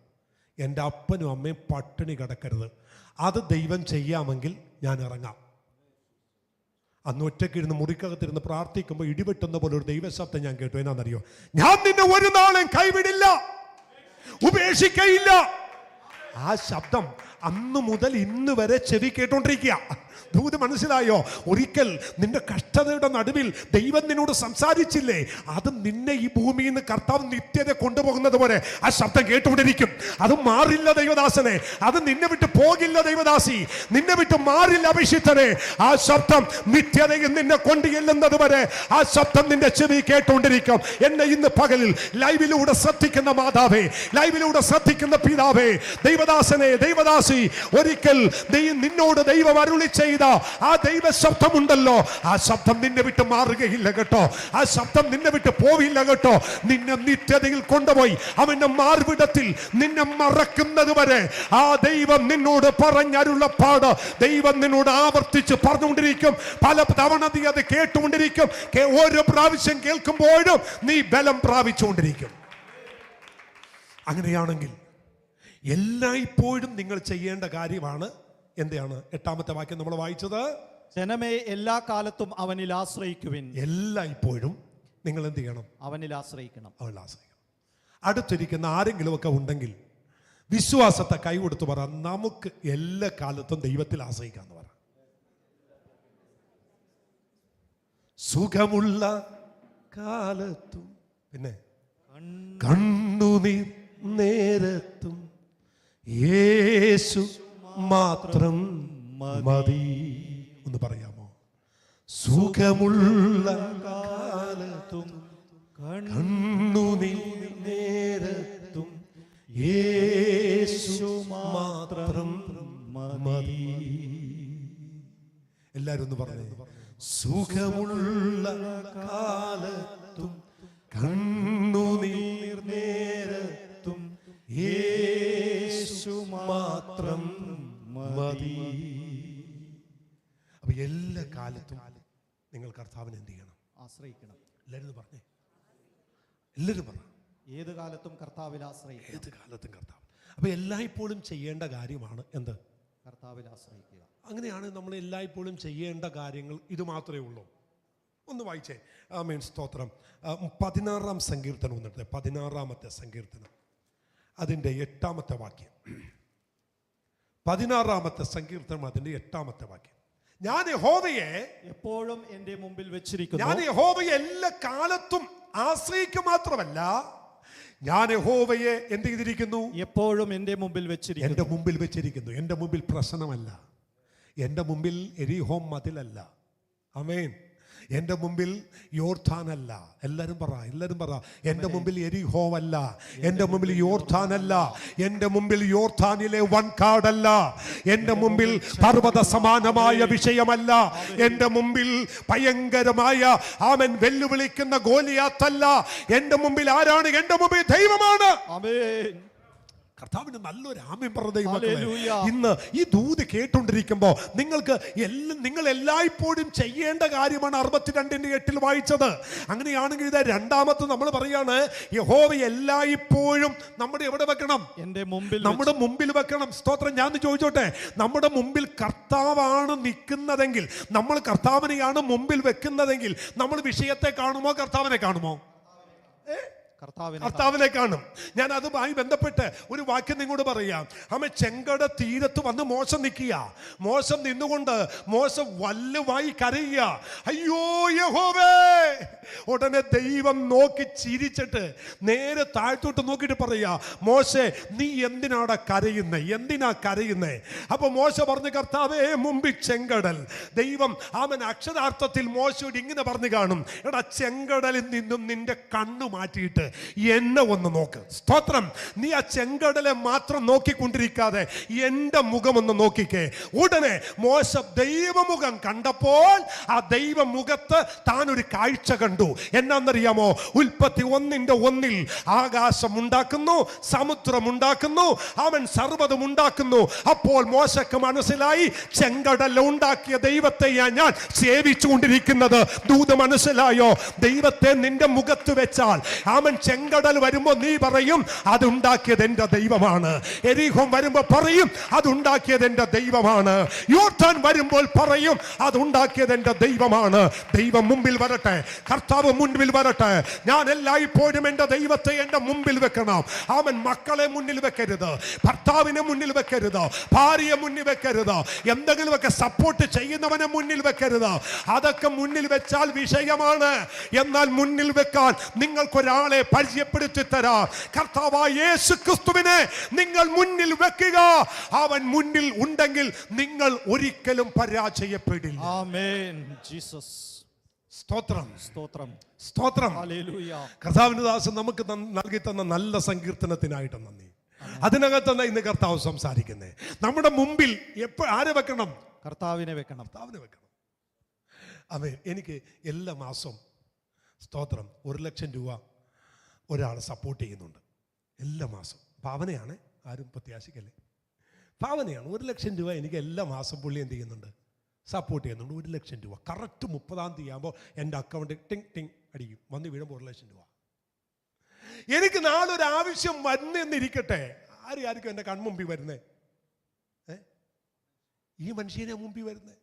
എൻ്റെ അപ്പനും അമ്മയും പട്ടിണി കിടക്കരുത്. അത് ദൈവം ചെയ്യാമെങ്കിൽ ഞാൻ ഇറങ്ങാം. അന്ന് ഒറ്റയ്ക്കിരുന്ന് മുറിക്കകത്തിരുന്ന് പ്രാർത്ഥിക്കുമ്പോൾ ഇടിവെട്ടുന്ന പോലെ ഒരു ദൈവശബ്ദം ഞാൻ കേട്ടു. എന്നാണെന്നറിയോ? ഞാൻ നിന്നെ ഒരു നാളും കൈവിടില്ല, ഉപേക്ഷിക്കയില്ല. ആ ശബ്ദം അന്ന് മുതൽ ഇന്ന് വരെ ചെവി കേട്ടോണ്ടിരിക്കുക. ദൂത് മനസ്സിലായോ? ഒരിക്കൽ നിന്റെ കഷ്ടതയുടെ നടുവിൽ ദൈവം നിന്നോട് സംസാരിച്ചില്ലേ? അത് നിന്നെ ഈ ഭൂമിയിൽ നിന്ന് കർത്താവ് നിത്യത കൊണ്ടുപോകുന്നത് പോലെ ആ ശബ്ദം കേട്ടുകൊണ്ടിരിക്കും. അത് മാറില്ല ദൈവദാസനെ, അത് നിന്നെ വിട്ട് പോകില്ല ദൈവദാസി, നിന്നെ വിട്ട് മാറില്ല അഭിഷിക്തനെ. ആ ശബ്ദം നിത്യതയിൽ നിന്നെ കൊണ്ടുചെല്ലുന്നത് വരെ ആ ശബ്ദം നിന്റെ ചെവി കേട്ടുകൊണ്ടിരിക്കും. എന്നെ ഇന്ന് പകലിൽ ലൈവിലൂടെ ശ്രദ്ധിക്കുന്ന മാതാവേ, ലൈവിലൂടെ ശ്രദ്ധിക്കുന്ന പിതാവേ, ദൈവദാസനെ, ദൈവദാസി, ഒരിക്കൽ നിന്നോട് ദൈവം അരുളി ചെയ്ത ആ ദൈവ ശബ്ദമുണ്ടല്ലോ, ആ ശബ്ദം നിന്നെ വിട്ട് മാറുകയില്ല കേട്ടോ. ആ ശബ്ദം നിന്നെ വിട്ട് പോവില്ല കേട്ടോ. നിന്നെ നിത്യതയിൽ കൊണ്ടുപോയി അവന്റെ മാർവിടത്തിൽ നിന്നെ മറക്കുന്നത് വരെ ആ ദൈവം നിന്നോട് പറഞ്ഞരുളപ്പാട് ദൈവം നിന്നോട് ആവർത്തിച്ച് പറഞ്ഞുകൊണ്ടിരിക്കും. പല തവണ നീ അത് കേട്ടുകൊണ്ടിരിക്കും. ഓരോ പ്രാവശ്യം കേൾക്കുമ്പോഴും നീ ബലം പ്രാപിച്ചുകൊണ്ടിരിക്കും. അങ്ങനെയാണെങ്കിൽ എല്ലായ്പ്പോഴും നിങ്ങൾ ചെയ്യേണ്ട കാര്യമാണ് എന്താണ്? 8ാമത്തെ വാക്യം നമ്മൾ വായിച്ചത്, ജനമേ എല്ലാ കാലത്തും അവനിൽ ആശ്രയിക്കുവിൻ. എല്ലായ്പ്പോഴും നിങ്ങൾ എന്ത് ചെയ്യണം? അവനിൽ ആശ്രയിക്കണം. അവനിൽ ആശ്രയിക്കണം. അടുത്തിരിക്കുന്ന ആരെങ്കിലും ഒക്കെ ഉണ്ടെങ്കിൽ വിശ്വാസത്തെ കൈകൊടുത്ത് പറ, നമുക്ക് എല്ലാ കാലത്തും ദൈവത്തിൽ ആശ്രയിക്കാന്ന് പറ. സുഖമുള്ള കാലത്തും പിന്നെ കണ്ണുനീർ നേരത്തും യേശു മാത്രം മതി. ഒന്ന് പറയാമോ? സുഖമുള്ള കാലത്തും കണ്ണുനീർ നേരത്തും യേശു മാത്രം മതി. എല്ലാരും ഒന്ന് പറഞ്ഞു, സുഖമുള്ള കാലത്തും കണ്ണുനീർ നേരത്തും യേശു മാത്രം മതി. അപ്പൊ എല്ലാ കാലത്തും നിങ്ങൾ കർത്താവിനെ എന്ത് ചെയ്യണം? ആശ്രയിക്കണം. എല്ലാവരും പറഞ്ഞേ, എല്ലാവരും പറ. ഏത് കാലത്തും കർത്താവിൽ ആശ്രയിക്കണം. ഏത് കാലത്തും കർത്താവ്. അപ്പൊ എല്ലായ്പ്പോഴും ചെയ്യേണ്ട കാര്യമാണ് എന്ത്? കർത്താവിൽ ആശ്രയിക്കുക. അങ്ങനെയാണ് നമ്മൾ എല്ലായ്പ്പോഴും ചെയ്യേണ്ട കാര്യങ്ങൾ. ഇത് മാത്രമേ ഉള്ളൂ. ഒന്ന് വായിച്ചേ. ആമേൻ, സ്തോത്രം. 16-ാം സങ്കീർത്തനം ഒന്നിട്ട്, 16-ാമത്തെ സങ്കീർത്തനം അതിൻ്റെ 8-ാമത്തെ വാക്യം. 16-ാമത്തെ സങ്കീർത്തനം അതിൻ്റെ 8-ാമത്തെ വാക്യം. ഞാൻ യഹോവയെ എപ്പോഴും എന്റെ മുമ്പിൽ വെച്ചിരിക്കുന്നു. ഞാൻ യഹോവയെ എല്ലാ കാലത്തും ആശ്രയിക്കുക മാത്രമല്ല, ഞാൻ യഹോവയെ എന്ത് ചെയ്തിരിക്കുന്നു? എപ്പോഴും എന്റെ മുമ്പിൽ വെച്ചിരിക്കുന്നു. എൻ്റെ മുമ്പിൽ വെച്ചിരിക്കുന്നു. എൻ്റെ മുമ്പിൽ പ്രശ്നമല്ല, എൻ്റെ മുമ്പിൽ എരിഹോം മതിലല്ല. ആമേൻ. എൻ്റെ മുമ്പിൽ യോർദാനല്ല. എല്ലാവരും പറ. എൻ്റെ മുമ്പിൽ എരിഹോവല്ല, എൻ്റെ മുമ്പിൽ യോർദാനല്ല, എൻ്റെ മുമ്പിൽ യോർദാനിലെ വൻകാടല്ല, എൻ്റെ മുമ്പിൽ പർവ്വത സമാനമായ വിഷയമല്ല, എൻ്റെ മുമ്പിൽ ഭയങ്കരമായ ആമൻ വെല്ലുവിളിക്കുന്ന ഗോലിയാത്തല്ല. എൻ്റെ മുമ്പിൽ ആരാണ്? എൻ്റെ മുമ്പിൽ ദൈവമാണ്. ആമേൻ. കർത്താവിന് നല്ലൊരു ആമേൻ പറഞ്ഞ ഹല്ലേലൂയ. ഇന്ന് ഈ ദൂത് കേട്ടുകൊണ്ടിരിക്കുമ്പോൾ നിങ്ങൾ എല്ലായ്പ്പോഴും ചെയ്യേണ്ട കാര്യമാണ് 62:8 വായിച്ചത്. അങ്ങനെയാണെങ്കിൽ ഇത് 2-ാമത്തെ നമ്മൾ പറയാണ്, യഹോവ എല്ലായ്പ്പോഴും നമ്മുടെ എവിടെ വെക്കണം? നമ്മുടെ മുമ്പിൽ വെക്കണം. സ്തോത്രം. ഞാൻ ചോദിച്ചോട്ടെ, നമ്മുടെ മുമ്പിൽ കർത്താവാണ് നിൽക്കുന്നതെങ്കിൽ, നമ്മൾ കർത്താവിനെയാണ് മുമ്പിൽ വെക്കുന്നതെങ്കിൽ, നമ്മൾ വിഷയത്തെ കാണുമോ കർത്താവിനെ കാണുമോ? കർത്താവിനെ കാണും. ഞാൻ അതുമായി ബന്ധപ്പെട്ട് ഒരു വാക്യം നിങ്ങളോട് പറയാം. ആമേൻ. ചെങ്കട തീരത്ത് വന്ന് മോശം നിൽക്കുക. മോശം നിന്നുകൊണ്ട് മോശം വല്ലുവായി കരയുക, അയ്യോ യഹോവേ. ഉടനെ ദൈവം നോക്കി ചിരിച്ചിട്ട് നേരെ താഴ്ത്തോട്ട് നോക്കിയിട്ട് പറയാ, മോശെ നീ എന്തിനാണ് കരയുന്നേ? അപ്പൊ മോശ പറഞ്ഞു, കർത്താവേ മുമ്പിൽ ചെങ്കടൽ. ദൈവം ആമൻ അക്ഷരാർത്ഥത്തിൽ മോശയോട് ഇങ്ങനെ പറഞ്ഞു കാണും, എടാ ചെങ്കടലിൽ നിന്നും നിന്റെ കണ്ണു മാറ്റിയിട്ട് എന്നെ ഒന്ന് നോക്ക്. സ്തോത്രം. നീ ആ ചെങ്കടലെ മാത്രം നോക്കിക്കൊണ്ടിരിക്കാതെ എൻ്റെ മുഖം ഒന്ന് നോക്കിക്കേ. ഉടനെ മോശ ദൈവമുഖം കണ്ടപ്പോൾ ആ ദൈവമുഖത്ത് താൻ ഒരു കാഴ്ച കണ്ടു. എന്നാന്നറിയാമോ? ഉൽപ്പത്തി 1:1 ആകാശം ഉണ്ടാക്കുന്നു, സമുദ്രം ഉണ്ടാക്കുന്നു, അവൻ സർവ്വതും ഉണ്ടാക്കുന്നു. അപ്പോൾ മോശക്ക് മനസ്സിലായി, ചെങ്കടൽ ഉണ്ടാക്കിയ ദൈവത്തെ ഞാൻ സേവിച്ചുകൊണ്ടിരിക്കുന്നത്. ദൂത് മനസ്സിലായോ? ദൈവത്തെ നിന്റെ മുഖത്ത് വെച്ചാൽ അവൻ ചെങ്കടൽ വരുമ്പോ നീ പറയും, അതുണ്ടാക്കിയത് എന്റെ ദൈവമാണ്. എരിഹോം വരുമ്പോ പറയും, അതുണ്ടാക്കിയത് എന്റെ ദൈവമാണ്. യോർദാൻ വരുമ്പോൾ പറയും, അതുണ്ടാക്കിയത് എന്റെ ദൈവമാണ്. ദൈവം മുമ്പിൽ വരട്ടെ, കർത്താവ് മുൻപിൽ വരട്ടെ. ഞാൻ എല്ലായ്പ്പോഴും എന്റെ ദൈവത്തെ എന്റെ മുമ്പിൽ വെക്കണം. അവൻ മക്കളെ മുന്നിൽ വെക്കരുത്, ഭർത്താവിനെ മുന്നിൽ വെക്കരുത്, ഭാര്യയെ മുന്നിൽ വെക്കരുത്, എന്തെങ്കിലുമൊക്കെ സപ്പോർട്ട് ചെയ്യുന്നവനെ മുന്നിൽ വെക്കരുത്. അതൊക്കെ മുന്നിൽ വെച്ചാൽ വിഷയമാണ്. എന്നാൽ മുന്നിൽ വെക്കാൻ നിങ്ങൾക്കൊരാളെ പരിചയപ്പെടുത്തി തരാം. കർത്താവായ യേശു ക്രിസ്തുവിനെ നിങ്ങൾ മുന്നിൽ വെക്കുക. അവൻ മുന്നിൽ ഉണ്ടെങ്കിൽ നിങ്ങൾ ഒരിക്കലും പരാജയപ്പെടില്ല. ആമേൻ. ജീസസ്. സ്തോത്രം. സ്തോത്രം. സ്തോത്രം. ഹല്ലേലൂയ. കർത്താവിന്റെ ദാസൻ നമുക്ക് നൽകി തന്ന നല്ല സങ്കീർത്തനത്തിനായിട്ട് നന്ദി. അതിനകത്താണ് ഇന്ന് കർത്താവ് സംസാരിക്കുന്നത്. നമ്മുടെ മുമ്പിൽ ആരെ വെക്കണം? കർത്താവിനെ വെക്കണം. അവൻ എനിക്ക് എല്ലാ മാസവും സ്തോത്രം 1,00,000 രൂപ ഒരാൾ സപ്പോർട്ട് ചെയ്യുന്നുണ്ട് എല്ലാ മാസം. ഭാവനയാണ്, ആരും പ്രത്യാശിക്കല്ലേ. ഭാവനയാണ്. 1,00,000 രൂപ എനിക്ക് എല്ലാ മാസം പുള്ളി എന്ത് ചെയ്യുന്നുണ്ട്? സപ്പോർട്ട് ചെയ്യുന്നുണ്ട്. 1,00,000 രൂപ കറക്റ്റ് 30-ാം തീയതി ആകുമ്പോൾ എൻ്റെ അക്കൗണ്ട് ടിങ് ടിങ് അടിക്കും, വന്ന് വീഴുമ്പോൾ 1,00,000 രൂപ. എനിക്ക് നാളെ ഒരു ആവശ്യം വന്നെന്നിരിക്കട്ടെ, ആർക്കും എൻ്റെ കൺമുമ്പിൽ വരുന്നേ? ഈ മനുഷ്യനെ മുമ്പിൽ വരുന്നേ.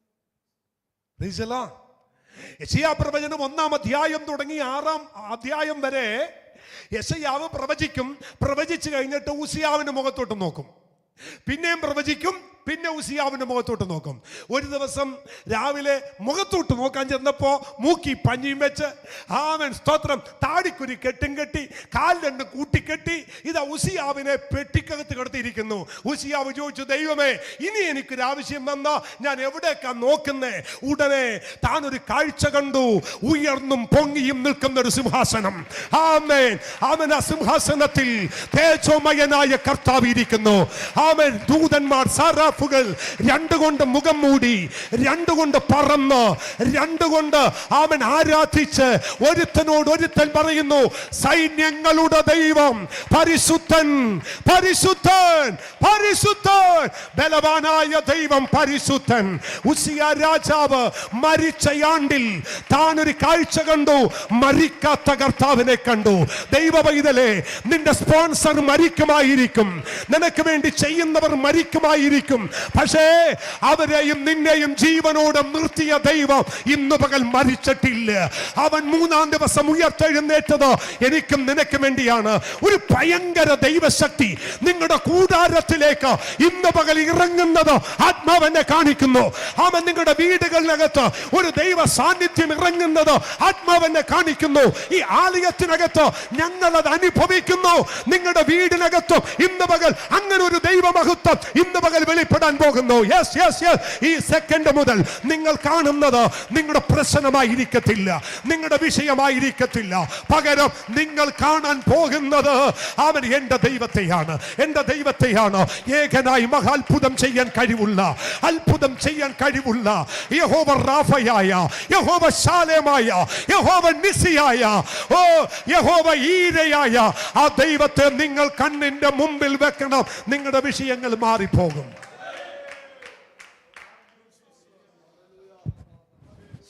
യെശയ്യാ പ്രവചനം 1-ാം അധ്യായം തുടങ്ങി 6-ാം അധ്യായം വരെ യെശയ്യാവ് പ്രവചിച്ചു കഴിഞ്ഞിട്ട് ഉസിയാവിന്റെ മുഖത്തോട്ട് നോക്കും, പിന്നെയും പ്രവചിക്കും, പിന്നെ ഉസിയാവിന്റെ മുഖത്തോട്ട് നോക്കും. ഒരു ദിവസം രാവിലെ മുഖത്തോട്ട് നോക്കാൻ ചെന്നപ്പോ മൂക്കി പഞ്ഞിയും വെച്ച് ആമൻ സ്തോത്രം താടിക്കുരി കെട്ടും കെട്ടി കാൽ രണ്ട് കൂട്ടിക്കെട്ടി ഇതാ ഉസിയാവിനെ പെട്ടിക്കകത്ത് കിടത്തിയിരിക്കുന്നു. ഉസിയാവ് ചോദിച്ചു, ദൈവമേ ഇനി എനിക്കൊരു ആവശ്യം വന്നാ ഞാൻ എവിടേക്കാ നോക്കുന്നേ? ഉടനെ താൻ ഒരു കാഴ്ച കണ്ടു. ഉയർന്നും പൊങ്ങിയും നിൽക്കുന്ന ഒരു സിംഹാസനം. ആമേൻ. അവൻ ആ സിംഹാസനത്തിൽ തേജോമയനായ കർത്താവ് ഇരിക്കുന്നു. ആമേൻ. ദൂതന്മാർ സാറാഫുകൾ രണ്ടുകൊണ്ട് മുഖം മൂടി, രണ്ടുകൊണ്ട് പറന്ന്, രണ്ടുകൊണ്ട് അവൻ ആരാധിച്ച് ഒരുത്തനോട് ഒരുത്തൻ പറയുന്നു, സൈന്യങ്ങളുടെ ദൈവം പരിശുദ്ധൻ, പരിശുദ്ധൻ, പരിശുദ്ധൻ. ബലവാനായ ദൈവം പരിശുദ്ധൻ. ഉസിയ രാജാവ് മരിച്ച ആണ്ടിൽ താൻ ഒരു കാഴ്ച കണ്ടു. മരിക്കാത്ത കർത്താവിനെ കണ്ടു. ദൈവ പൈതലേ, നിന്റെ സ്പോൺസർ മരിക്കുമായിരിക്കും, നിനക്ക് വേണ്ടി ചെയ്യുന്നവർ മരിക്കുമായിരിക്കും. പക്ഷേ അവരെയും നിന്നെയും ജീവനോടെ നിർത്തിയ ദൈവം ഇന്നു പകൽ മരിച്ചിട്ടില്ല. അവൻ 3-ാം ദിവസം ഉയർത്തെഴുന്നേറ്റത് എനിക്കും നിനക്കും വേണ്ടിയാണ്. ഒരു ഭയങ്കര ദൈവശക്തി നിങ്ങളുടെ കൂടാരത്തിലേക്ക് ഇന്ന് പകൽ ഇറങ്ങുന്നത് ആത്മാവെന്നെ കാണിക്കുന്നു. അവൻ നിങ്ങളുടെ വീടുകളിനകത്ത് ഒരു ദൈവ സാന്നിധ്യം ഇറങ്ങുന്നത് ആത്മാവെന്നെ കാണിക്കുന്നു. ഈ ആലയത്തിനകത്ത് ഞങ്ങളത് അനുഭവിക്കുന്നു. നിങ്ങളുടെ വീടിനകത്തും ഇന്ന് പകൽ അങ്ങനെ ഒരു ദൈവമഹത്വം ഇന്ന് പകൽ വെളിപ്പെടാൻ പോകുന്നു. Yes yes yes. ഈ സെക്കൻഡ് മുതൽ നിങ്ങൾ കാണുന്നത് നിങ്ങളുടെ പ്രശ്നമായിരിക്കത്തില്ല, നിങ്ങളുടെ വിഷയമായിരിക്കത്തില്ല. പകരം നിങ്ങൾ കാണാൻ പോകുന്നത് അവൻ എന്റെ ദൈവത്തെയാണ്, എന്റെ ദൈവത്തെയാണ്. ഏകനായി മഹാത്ഭുതം ചെയ്യാൻ കഴിവുള്ള, അത്ഭുതം ചെയ്യാൻ കഴിവുള്ള യഹോവ റാഫയായ, യഹോവ ശാലേമായ, യഹോവ നിസിയായ, ഓ യഹോവ ഈരയായ ആ ദൈവത്തെ നിങ്ങൾ കണ്ണിന്റെ മുമ്പിൽ വെക്കണം. നിങ്ങളുടെ വിഷയങ്ങൾ മാറിപ്പോകും.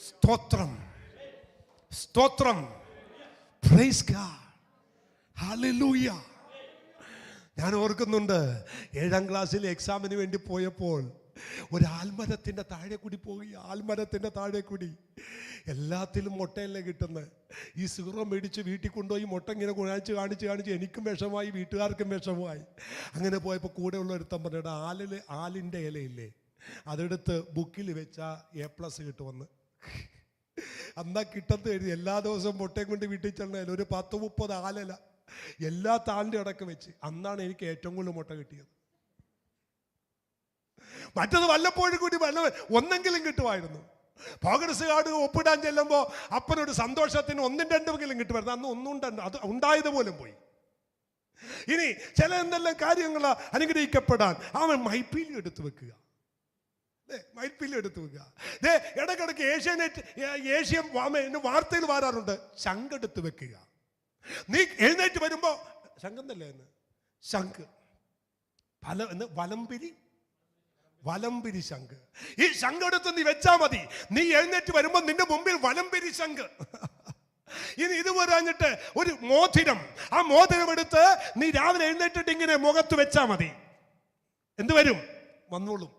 സ്തോത്രം, സ്തോത്രം. Praise God. ഹല്ലേലൂയ. ഞാൻ ഓർക്കുന്നുണ്ട്, 7-ാം ക്ലാസ്സിൽ എക്സാമിന് വേണ്ടി പോയപ്പോൾ ഒരു ആൽമരത്തിൻ്റെ താഴെ കൂടി പോയി. ആൽമരത്തിൻ്റെ താഴെ കൂടി എല്ലാത്തിലും മുട്ടയല്ലേ കിട്ടുന്നത്. ഈ സീറോ മേടിച്ച് വീട്ടിൽ കൊണ്ടുപോയി മുട്ട ഇങ്ങനെ കാണിച്ച് എനിക്കും വിഷമായി, വീട്ടുകാർക്കും വിഷമമായി. അങ്ങനെ പോയപ്പോൾ കൂടെയുള്ള ഒരുത്തം പറഞ്ഞിട്ട് ആലിൻ്റെ ഇലയില്ലേ, അതെടുത്ത് ബുക്കിൽ വെച്ചാൽ A+ കിട്ടുമെന്ന്. അന്നാ കിട്ടത്ത് എഴുതി. എല്ലാ ദിവസവും മുട്ടയും കൊണ്ട് വീട്ടിൽ ചെന്നാലും ഒരു 10-30 ആലില എല്ലാ താലിൻ്റെ ഇടയ്ക്ക് വെച്ച്. അന്നാണ് എനിക്ക് ഏറ്റവും കൂടുതൽ മുട്ട കിട്ടിയത്. മറ്റത് വല്ലപ്പോഴും കൂടി ഒന്നെങ്കിലും കിട്ടുമായിരുന്നു. പ്രോഗ്രസ് കാർഡ് ഒപ്പിടാൻ ചെല്ലുമ്പോൾ അപ്പനൊരു സന്തോഷത്തിന് 1-2 കിട്ടുമായിരുന്നു. അന്ന് ഒന്നും അത് ഉണ്ടായത് പോലും പോയി. ഇനി ചില എന്തെല്ലാം കാര്യങ്ങൾ അനുഗ്രഹിക്കപ്പെടാൻ അവൻ മൈപ്പീലി എടുത്തു വെക്കുക, മൈപ്പീലി എടുത്തു വെക്കുക. ഇടക്കിടക്ക് ഏഷ്യൻ വാർത്തയിൽ വരാറുണ്ട്, ശംഖെടുത്ത് വെക്കുക. നീ എഴുന്നേറ്റ് വരുമ്പോ ശംഖെന്നല്ലേ എന്ന്, ശംഖ് വലംപിരി ശംഖ്. ഈ ശംഖെടുത്ത് നീ വെച്ചാ മതി. നീ എഴുന്നേറ്റ് വരുമ്പോ നിന്റെ മുമ്പിൽ വലംപിരി ശംഖ്. ഇനി ഇത് പറഞ്ഞിട്ട് ഒരു മോതിരം, ആ മോതിരം എടുത്ത് നീ രാവിലെ എഴുന്നേറ്റിട്ട് ഇങ്ങനെ മുഖത്ത് വെച്ചാ മതി. എന്ത് വരും? വന്നോളും.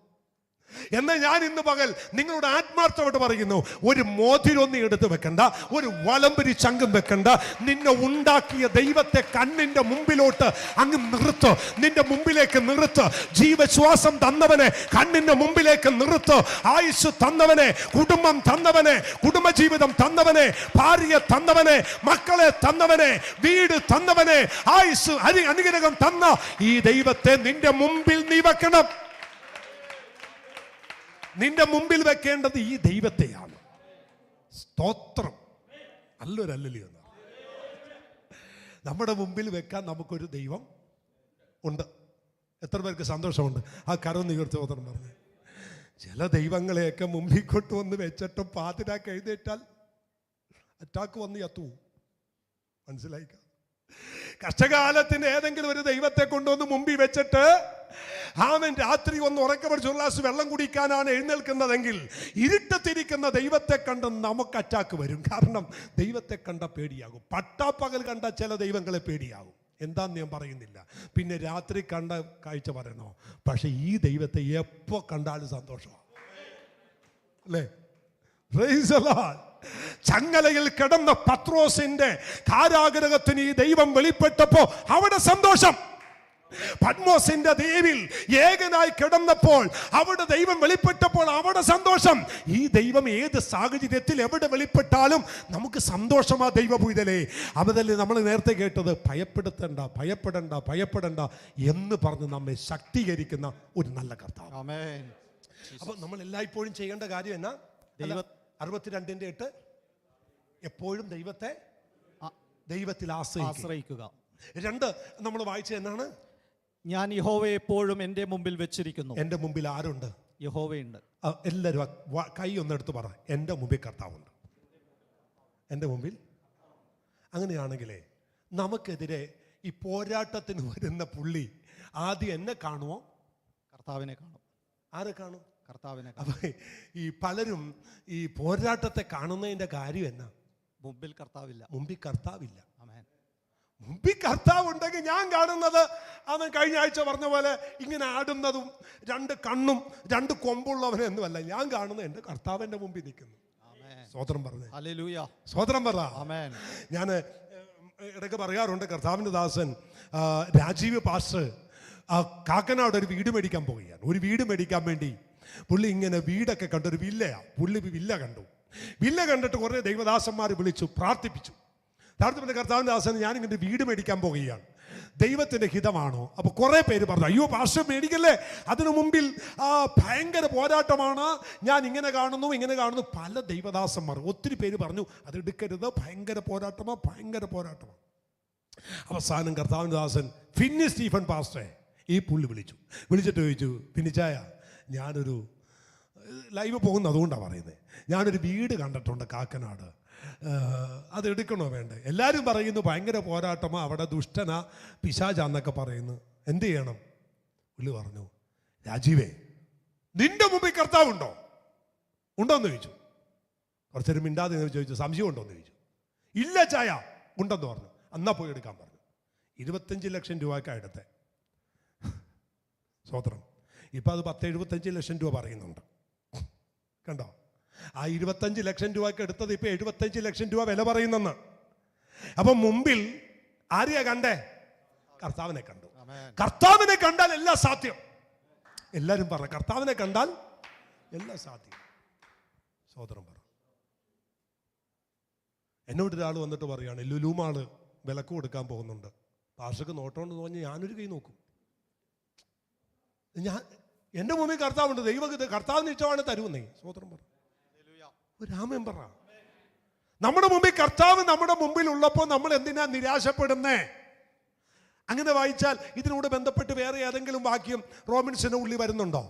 എന്നാൽ ഞാൻ ഇന്ന് പകൽ നിങ്ങളോട് ആത്മാർത്ഥമായിട്ട് പറയുന്നു, ഒരു മോതിരൊന്നും എടുത്ത് വെക്കണ്ട, ഒരു വലംപിരി ശംഖും വെക്കണ്ട. നിന്നെ ഉണ്ടാക്കിയ ദൈവത്തെ കണ്ണിന്റെ മുമ്പിലോട്ട് അങ്ങ് നിർത്ത്, നിന്റെ മുമ്പിലേക്ക് നിർത്ത്. ജീവശ്വാസം തന്നവനെ കണ്ണിന്റെ മുമ്പിലേക്ക് നിർത്ത്. ആയുസ് തന്നവനെ, കുടുംബം തന്നവനെ, കുടുംബജീവിതം തന്നവനെ, ഭാര്യയെ തന്നവനെ, മക്കളെ തന്നവനെ, വീട് തന്നവനെ, ആയുസ് അനുഗ്രഹം തന്ന ഈ ദൈവത്തെ നിന്റെ മുമ്പിൽ നീ വെക്കണം. നിന്റെ മുമ്പിൽ വെക്കേണ്ടത് ഈ ദൈവത്തെയാണ്. സ്തോത്രം. നല്ലൊരു ഹല്ലേലൂയ. നമ്മുടെ മുമ്പിൽ വെക്കാൻ നമുക്കൊരു ദൈവം ഉണ്ട്. എത്ര പേർക്ക് സന്തോഷമുണ്ട്? ആ കരം ഉയർത്തി സ്തോത്രം പറഞ്ഞു. ചില ദൈവങ്ങളെയൊക്കെ മുമ്പിൽ കൊണ്ടുവന്ന് വെച്ചിട്ടും പാതിരാക്ക് എഴുന്നേറ്റാൽ അറ്റാക്ക് വന്ന് ചത്തു. മനസ്സിലായിക്ക? കഷ്ടകാലത്തിന് ഏതെങ്കിലും ഒരു ദൈവത്തെ കൊണ്ടുവന്ന് മുമ്പിൽ വെച്ചിട്ട് അവൻ രാത്രി ഒന്ന് ഉറക്കമടിച്ച് ഒരു ഗ്ലാസ് വെള്ളം കുടിക്കാനാണ് എഴുന്നേൽക്കുന്നതെങ്കിൽ ഇരുട്ടത്തിരിക്കുന്ന ദൈവത്തെ കണ്ട് നമുക്ക് അറ്റാക്ക് വരും. കാരണം ദൈവത്തെ കണ്ട പേടിയാകും. പട്ടാപ്പകൽ കണ്ട ചില ദൈവങ്ങളെ പേടിയാകും. എന്താന്ന് ഞാൻ പറയുന്നില്ല. പിന്നെ രാത്രി കണ്ട കാഴ്ച പറയണോ? പക്ഷെ ഈ ദൈവത്തെ എപ്പോ കണ്ടാലും സന്തോഷമാണ്, അല്ലേ? Praise the Lord. ചങ്ങലയിൽ കിടന്ന പത്രോസിന്റെ കാരാഗൃഹത്തിന് ഈ ദൈവം വെളിപ്പെട്ടപ്പോ അവിടെ സന്തോഷം. പത്മോസിന്റെ ദ്വീപിൽ ഏകനായി കിടന്നപ്പോൾ അവിടെ ദൈവം വെളിപ്പെട്ടപ്പോൾ അവിടെ സന്തോഷം. ഈ ദൈവം ഏത് സാഹചര്യത്തിൽ എവിടെ വെളിപ്പെട്ടാലും നമുക്ക് സന്തോഷമാ ദൈവപൂതലേ. അവതല്ലേ നമ്മൾ നേരത്തെ കേട്ടത്, ഭയപ്പെടണ്ട ഭയപ്പെടണ്ട ഭയപ്പെടണ്ട എന്ന് പറഞ്ഞ് നമ്മെ ശക്തീകരിക്കുന്ന ഒരു നല്ല കർത്താവ്. ആമേൻ. അപ്പൊ നമ്മൾ എല്ലായ്പ്പോഴും ചെയ്യേണ്ട കാര്യം എന്നാ? 62:8 എപ്പോഴും ദൈവത്തിൽ ആശ്രയിക്കുക. 2 നമ്മൾ വായിച്ച എന്നാണ്? ഞാൻ യഹോവയെ എപ്പോഴും എൻ്റെ മുമ്പിൽ വെച്ചിരിക്കുന്നു. എൻ്റെ മുമ്പിൽ ആരുണ്ട്? യഹോവയുണ്ട്. എല്ലാവരും കൈ ഒന്നെടുത്ത് പറ, എൻ്റെ മുമ്പിൽ കർത്താവുണ്ട്. എൻ്റെ മുമ്പിൽ. അങ്ങനെയാണെങ്കിലേ നമുക്കെതിരെ ഈ പോരാട്ടത്തിന് വരുന്ന പുള്ളി ആദ്യം എന്നെ കാണുമോ കർത്താവിനെ കാണും. ആരെ കാണും? കർത്താവിനെ കാണും. അപ്പൊ ഈ പലരും ഈ പോരാട്ടത്തെ കാണുന്നതിന്റെ കാര്യം എന്നാ? മുമ്പിൽ കർത്താവില്ല. മുമ്പിൽ കർത്താവില്ല. ആമേൻ. മുമ്പിൽ കർത്താവ് ഉണ്ടെങ്കിൽ ഞാൻ കാണുന്നത് അവൻ കഴിഞ്ഞ ആഴ്ച പറഞ്ഞ പോലെ ഇങ്ങനെ ആടുന്നതും രണ്ട് കണ്ണും രണ്ട് കൊമ്പുള്ളവനെന്നുമല്ല. ഞാൻ കാണുന്നത് എൻ്റെ കർത്താവിൻ്റെ മുമ്പിൽ നിൽക്കുന്നു. ആമേൻ. സ്വോത്രം പറഞ്ഞേ. ഹല്ലേലൂയ. സ്വോത്രം പറ. ആമേൻ. ഞാൻ ഇടയ്ക്ക് പറയാറുണ്ട്, കർത്താവിൻ്റെ ദാസൻ രാജീവ് പാസ്റ്റർ കാക്കനാട് ഒരു വീട് മേടിക്കാൻ പോവുകയാണ്. ഒരു വീട് മേടിക്കാൻ വേണ്ടി പുള്ളി ഇങ്ങനെ വീടൊക്കെ കണ്ടു. ഒരു വില്ലയാണ്. പുള്ളി വില്ല കണ്ടു. വില്ല കണ്ടിട്ട് കുറേ ദൈവദാസന്മാർ വിളിച്ചു, പ്രാർത്ഥിപ്പിച്ചു. യഥാർത്ഥത്തിൽ കർത്താവിൻ്റെ ദാസൻ ഞാനിങ്ങനെ വീട് മേടിക്കാൻ പോവുകയാണ്, ദൈവത്തിൻ്റെ ഹിതമാണോ? അപ്പോൾ കുറേ പേര് പറഞ്ഞു, അയ്യോ പാസ്റ്റർ മേടിക്കല്ലേ, അതിനു മുമ്പിൽ ഭയങ്കര പോരാട്ടമാണ്, ഞാൻ ഇങ്ങനെ കാണുന്നു. പല ദൈവദാസന്മാർ ഒത്തിരി പേര് പറഞ്ഞു അതെടുക്കരുത്, ഭയങ്കര പോരാട്ടമാണ്. അവസാനം കർത്താവിൻ്റെ ദാസൻ ഫിന്നി സ്റ്റീഫൻ പാസ്റ്ററെ ഈ പുള്ളി വിളിച്ചിട്ട് ചോദിച്ചു, ഫിന്നിച്ചായ, ഞാനൊരു ലൈവ് പോകുന്നു, അതുകൊണ്ടാണ് പറയുന്നത്, ഞാനൊരു വീട് കണ്ടിട്ടുണ്ട് കാക്കനാട്, അത് എടുക്കണോ വേണ്ടേ? എല്ലാവരും പറയുന്നു ഭയങ്കര പോരാട്ടമാ, അവിടെ ദുഷ്ടനാ, പിശാചാന്നൊക്കെ പറയുന്നു, എന്ത് ചെയ്യണം? പുള്ളി പറഞ്ഞു, രാജീവേ, നിന്റെ മുമ്പിൽ കർത്താവുണ്ടോ? ഉണ്ടോന്ന് ചോദിച്ചു. കുറച്ചൊരു മിണ്ടാതെ ചോദിച്ചു, സംശയം ഉണ്ടോന്ന് ചോദിച്ചു. ഇല്ല ചായ, ഉണ്ടെന്ന് പറഞ്ഞു. എന്നാ പോയി എടുക്കാൻ പറഞ്ഞു. 25 ലക്ഷം രൂപയ്ക്കാണ് എടുത്തേ. സ്വോത്രം. ഇപ്പം അത് 10-75 ലക്ഷം രൂപ പറയുന്നുണ്ട്. കണ്ടോ? ആ 25 ലക്ഷം രൂപയ്ക്ക് എടുത്തത് ഇപ്പം 75 ലക്ഷം രൂപ വില പറയുന്നെന്ന്. അപ്പം മുമ്പിൽ ആരെയാ കണ്ടേ? കർത്താവിനെ കണ്ടു. കർത്താവിനെ കണ്ടാൽ എല്ലാം സാധ്യം. എല്ലാവരും പറ, കർത്താവിനെ കണ്ടാൽ എല്ലാം സാധ്യം. സഹോദരൻ പറ. എന്നോട് ഒരാൾ വന്നിട്ട് പറയുകയാണ്, ലുലുമാള് വിലക്ക് കൊടുക്കാൻ പോകുന്നുണ്ട്, പാർഷക്ക് നോട്ടോണ്ട് തോന്നി ഞാനൊരു കൈ നോക്കും. എൻ്റെ മുമ്പിൽ കർത്താവുണ്ട്, കർത്താവിന് ഇഷ്ടമാണ് തരുമെന്നേ. സഹോദരൻ പറ, രാമൻ പറ. നമ്മുടെ മുമ്പിൽ കർത്താവ് നമ്മുടെ മുമ്പിൽ ഉള്ളപ്പോൾ നമ്മൾ എന്തിനാ നിരാശപ്പെടുന്നേ? അങ്ങനെ വായിച്ചാൽ ഇതിനോട് ബന്ധപ്പെട്ട് വേറെ ഏതെങ്കിലും വാക്യം റോമൻസിന്റെ ഉള്ളിൽ വരുന്നുണ്ടോ?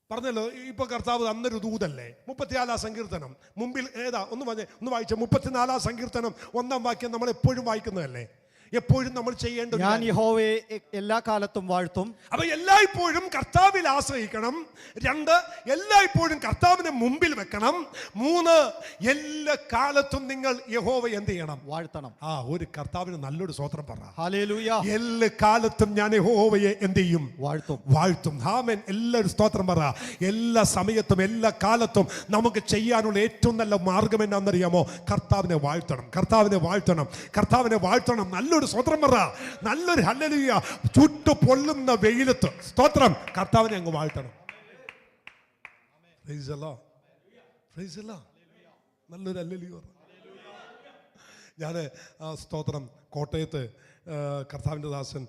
പറഞ്ഞല്ലോ, ഇപ്പൊ കർത്താവ് അന്നൊരു ദൂതല്ലേ. 34 സങ്കീർത്തനം മുമ്പിൽ ഏതാ? ഒന്ന് വായിച്ച 34 സങ്കീർത്തനം 1-ാം വാക്യം നമ്മൾ എപ്പോഴും വായിക്കുന്നതല്ലേ. എപ്പോഴും നമ്മൾ ചെയ്യേണ്ടത്, ഞാൻ യഹോവയെ എല്ലാ കാലത്തും വാഴ്ത്തും. അപ്പൊ എല്ലായ്പ്പോഴും കർത്താവിൽ ആശ്രയിക്കണം. 2, എല്ലായ്പ്പോഴും കർത്താവിനെ മുമ്പിൽ വെക്കണം. 3, എല്ലാ കാലത്തും നിങ്ങൾ യഹോവയെ എന്ത് ചെയ്യണം? വാഴ്ത്തണം. ഒരു കർത്താവിന് നല്ലൊരു സ്തോത്രം പറ. ഹല്ലേലൂയ. എല്ലാ കാലത്തും ഞാൻ യഹോവയെ എന്ത് ചെയ്യും? വാഴ്ത്തും. ആമേൻ. എല്ലാവരും സ്തോത്രം പറ. എല്ലാ സമയത്തും എല്ലാ കാലത്തും നമുക്ക് ചെയ്യാനുള്ള ഏറ്റവും നല്ല മാർഗം എന്നാണെന്നറിയാമോ? കർത്താവിനെ വാഴ്ത്തണം. നല്ലൊരു സ്തോത്രം പറ. നല്ലൊരു ഹല്ലേലൂയ. ചുട്ടു പൊള്ളുന്ന വെയിലത്ത് സ്തോത്രം, കർത്താവിനെ അങ്ങ് വാഴ്ത്തണം. നല്ലൊരു ഹല്ലേലൂയ. ഞാൻ സ്തോത്രം കോട്ടയത്ത് കർത്താവിൻ്റെ ദാസൻ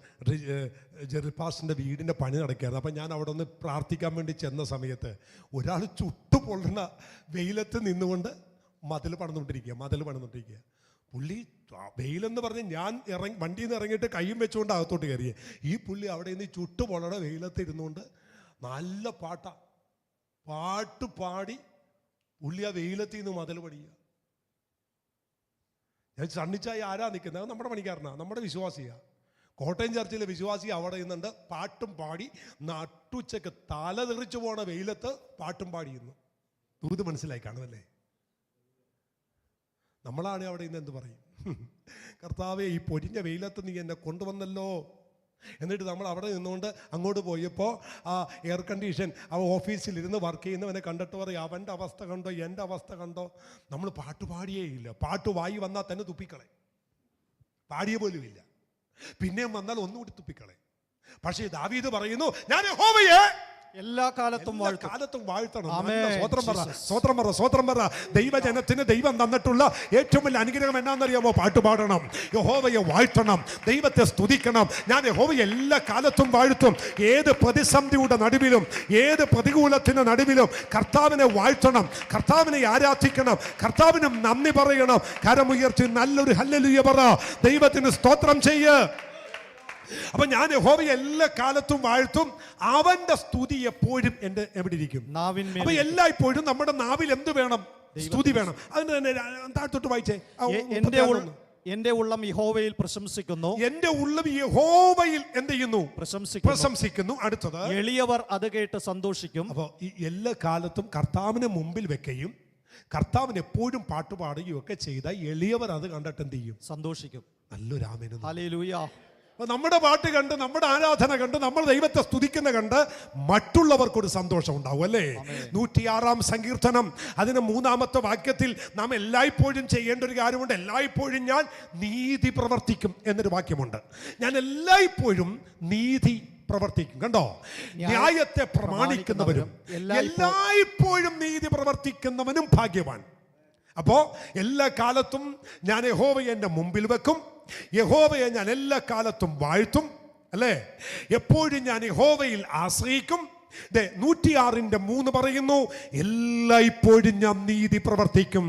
ജെറിപ്പാസിൻ്റെ വീടിൻ്റെ പണി നടക്കുകയായിരുന്നു. അപ്പം ഞാൻ അവിടെ ഒന്ന് പ്രാർത്ഥിക്കാൻ വേണ്ടി ചെന്ന സമയത്ത് ഒരാൾ ചുട്ടു പൊള്ളുന്ന വെയിലത്ത് നിന്നുകൊണ്ട് മതിൽ പണിതുകൊണ്ടിരിക്കുക. പുള്ളി വെയിലെന്ന് പറഞ്ഞ് ഞാൻ വണ്ടിയിൽ നിന്ന് ഇറങ്ങിയിട്ട് കൈയും വെച്ചുകൊണ്ട് അകത്തോട്ട് കയറിയേ. ഈ പുള്ളി അവിടെ നിന്ന് ചുട്ടുപൊള്ളയുടെ വെയിലത്ത് ഇരുന്നുകൊണ്ട് നല്ല പാട്ട് പാടി പുള്ളി ആ വെയിലത്തിൽ നിന്ന് മതിൽ പണിയുക. ഞാൻ സണ്ണിച്ചായി ആരാ നിൽക്കുന്നത്? അത് നമ്മുടെ പണിക്കാരനാണ്, നമ്മുടെ വിശ്വാസിയാണ്. കോട്ടയം ചർച്ചിലെ വിശ്വാസി അവിടെ നിന്നുണ്ട് പാട്ടും പാടി നട്ടുച്ചക്ക് തല തെറിച്ചു പോണ വെയിലത്ത് പാട്ടും പാടിയിരുന്നു. ദൂത് മനസ്സിലായി കാണുമല്ലേ? നമ്മളാണ് അവിടെ ഇന്ന് എന്ത് പറയും? കർത്താവേ, ഈ പൊരിഞ്ഞ വെയിലത്ത് നീ എന്നെ കൊണ്ടുവന്നല്ലോ. എന്നിട്ട് നമ്മൾ അവിടെ നിന്നുകൊണ്ട് അങ്ങോട്ട് പോയപ്പോൾ ആ എയർ കണ്ടീഷൻ ഓഫീസിലിരുന്ന് വർക്ക് ചെയ്യുന്നവനെ കണ്ടിട്ട് പറയും, അവൻ്റെ അവസ്ഥ കണ്ടോ, എൻ്റെ അവസ്ഥ കണ്ടോ. നമ്മൾ പാട്ട് പാടിയേ ഇല്ല. പാട്ട് വായി വന്നാൽ തന്നെ തുപ്പിക്കളെ, പാടിയ പോലും ഇല്ല. പിന്നെയും വന്നാൽ ഒന്നുകൂടി തുപ്പിക്കളെ. പക്ഷേ ദാവീദ് പറയുന്നു, ഞാൻ യഹോവയെ എല്ലാ കാലത്തും വാഴ്ത്തണം. സ്വോത്രം പറ. ദൈവജനത്തിന് ദൈവം തന്നിട്ടുള്ള ഏറ്റവും വലിയ അനുഗ്രഹം എന്നാണെന്നറിയാമോ? പാട്ട് പാടണം, യഹോവയെ വാഴ്ത്തണം, ദൈവത്തെ സ്തുതിക്കണം. ഞാൻ യഹോവയെ എല്ലാ കാലത്തും വാഴ്ത്തും. ഏത് പ്രതിസന്ധിയുടെ നടുവിലും, ഏത് പ്രതികൂലത്തിന്റെ നടുവിലും കർത്താവിനെ വാഴ്ത്തണം, കർത്താവിനെ ആരാധിക്കണം, കർത്താവിന് നന്ദി പറയണം. കരമുയർത്തി നല്ലൊരു ഹല്ലേലൂയ പറ. ദൈവത്തിന് സ്തോത്രം ചെയ്യ്. അപ്പൊ ഞാൻ യഹോവയെ എല്ലാ കാലത്തും വാഴ്ത്തും. അവന്റെ സ്തുതി എപ്പോഴും എന്റെ എവിടെ ഇരിക്കും? അപ്പൊ എല്ലായ്പ്പോഴും നമ്മുടെ നാവിൽ എന്ത് വേണം? സ്തുതി വേണം. അതിന് തന്നെ താഴ്ത്തോട്ട് വായിച്ചേ. എന്റെ ഉള്ളം യഹോവയിൽ പ്രശംസിക്കുന്നു. എന്റെ ഉള്ളം യഹോവയിൽ എന്ത് ചെയ്യുന്നു? പ്രശംസിക്കുന്നു. അടുത്തത്, എളിയവർ അത് കേട്ട് സന്തോഷിക്കും. അപ്പോൾ ഈ എല്ലാ കാലത്തും കർത്താവിനെ മുമ്പിൽ വെക്കുകയും കർത്താവിന് എപ്പോഴും പാട്ടുപാടുകയും ഒക്കെ ചെയ്ത എളിയവർ അത് കണ്ടിട്ട് എന്ത് ചെയ്യും? സന്തോഷിക്കും. നല്ലൊരു ആമേൻ. ഹല്ലേലൂയ. നമ്മുടെ പാട്ട് കണ്ട്, നമ്മുടെ ആരാധന കണ്ട്, നമ്മൾ ദൈവത്തെ സ്തുതിക്കുന്ന കണ്ട് മറ്റുള്ളവർക്കൊരു സന്തോഷം ഉണ്ടാവും അല്ലേ? 106 സങ്കീർത്തനം അതിന് 3-ാമത്തെ വാക്യത്തിൽ നാം എല്ലായ്പ്പോഴും ചെയ്യേണ്ട ഒരു കാര്യമുണ്ട്. എല്ലായ്പ്പോഴും ഞാൻ നീതി പ്രവർത്തിക്കും എന്നൊരു വാക്യമുണ്ട്. ഞാൻ എല്ലായ്പ്പോഴും നീതി പ്രവർത്തിക്കും. കണ്ടോ? ന്യായത്തെ പ്രമാണിക്കുന്നവരും എല്ലായ്പ്പോഴും നീതി പ്രവർത്തിക്കുന്നവനും ഭാഗ്യവാൻ. അപ്പോ എല്ലാ കാലത്തും ഞാൻ യഹോവയെ എൻ്റെ മുമ്പിൽ വെക്കും, യഹോവയെ ഞാൻ എല്ലാ കാലത്തും വാഴ്ത്തും അല്ലേ? എപ്പോഴും ഞാൻ യഹോവയിൽ ആശ്രയിക്കും. 106:3 പറയുന്നു, എല്ലായ്പ്പോഴും ഞാൻ നീതി പ്രവർത്തിക്കും.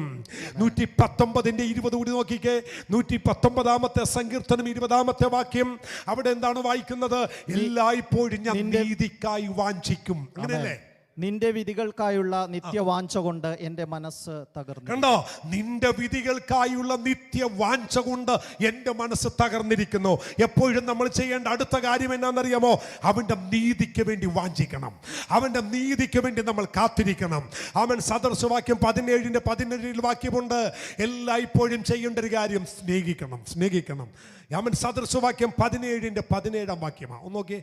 119:20 കൂടി നോക്കിക്കേ. 119-ാമത്തെ സങ്കീർത്തനം 20-ാമത്തെ വാക്യം. അവിടെ എന്താണ് വായിക്കുന്നത്? എല്ലായ്പ്പോഴും ഞാൻ നീതിക്കായി വാഞ്ചിക്കും. അങ്ങനെയല്ലേ? നിന്റെ വിധികൾക്കായുള്ള നിത്യവാഞ്ച കൊണ്ട് എന്റെ മനസ്സ് തകർന്നു. കണ്ടോ? നിന്റെ വിധികൾക്കായുള്ള നിത്യവാഞ്ച കൊണ്ട് എന്റെ മനസ്സ് തകർന്നിരിക്കുന്നു. എപ്പോഴും നമ്മൾ ചെയ്യേണ്ട അടുത്ത കാര്യം എന്നാണെന്നറിയാമോ? അവന്റെ നീതിക്ക് വേണ്ടി വാഞ്ചിക്കണം. അവന്റെ നീതിക്ക് വേണ്ടി നമ്മൾ കാത്തിരിക്കണം. അവൻ സദൃശവാക്യം 17:17 വാക്യമുണ്ട്, എല്ലായ്പ്പോഴും ചെയ്യേണ്ട ഒരു കാര്യം സ്നേഹിക്കണം. അവൻ സദൃശവാക്യം 17:17 വാക്യമാണ്. ഒന്ന് നോക്കിയേ.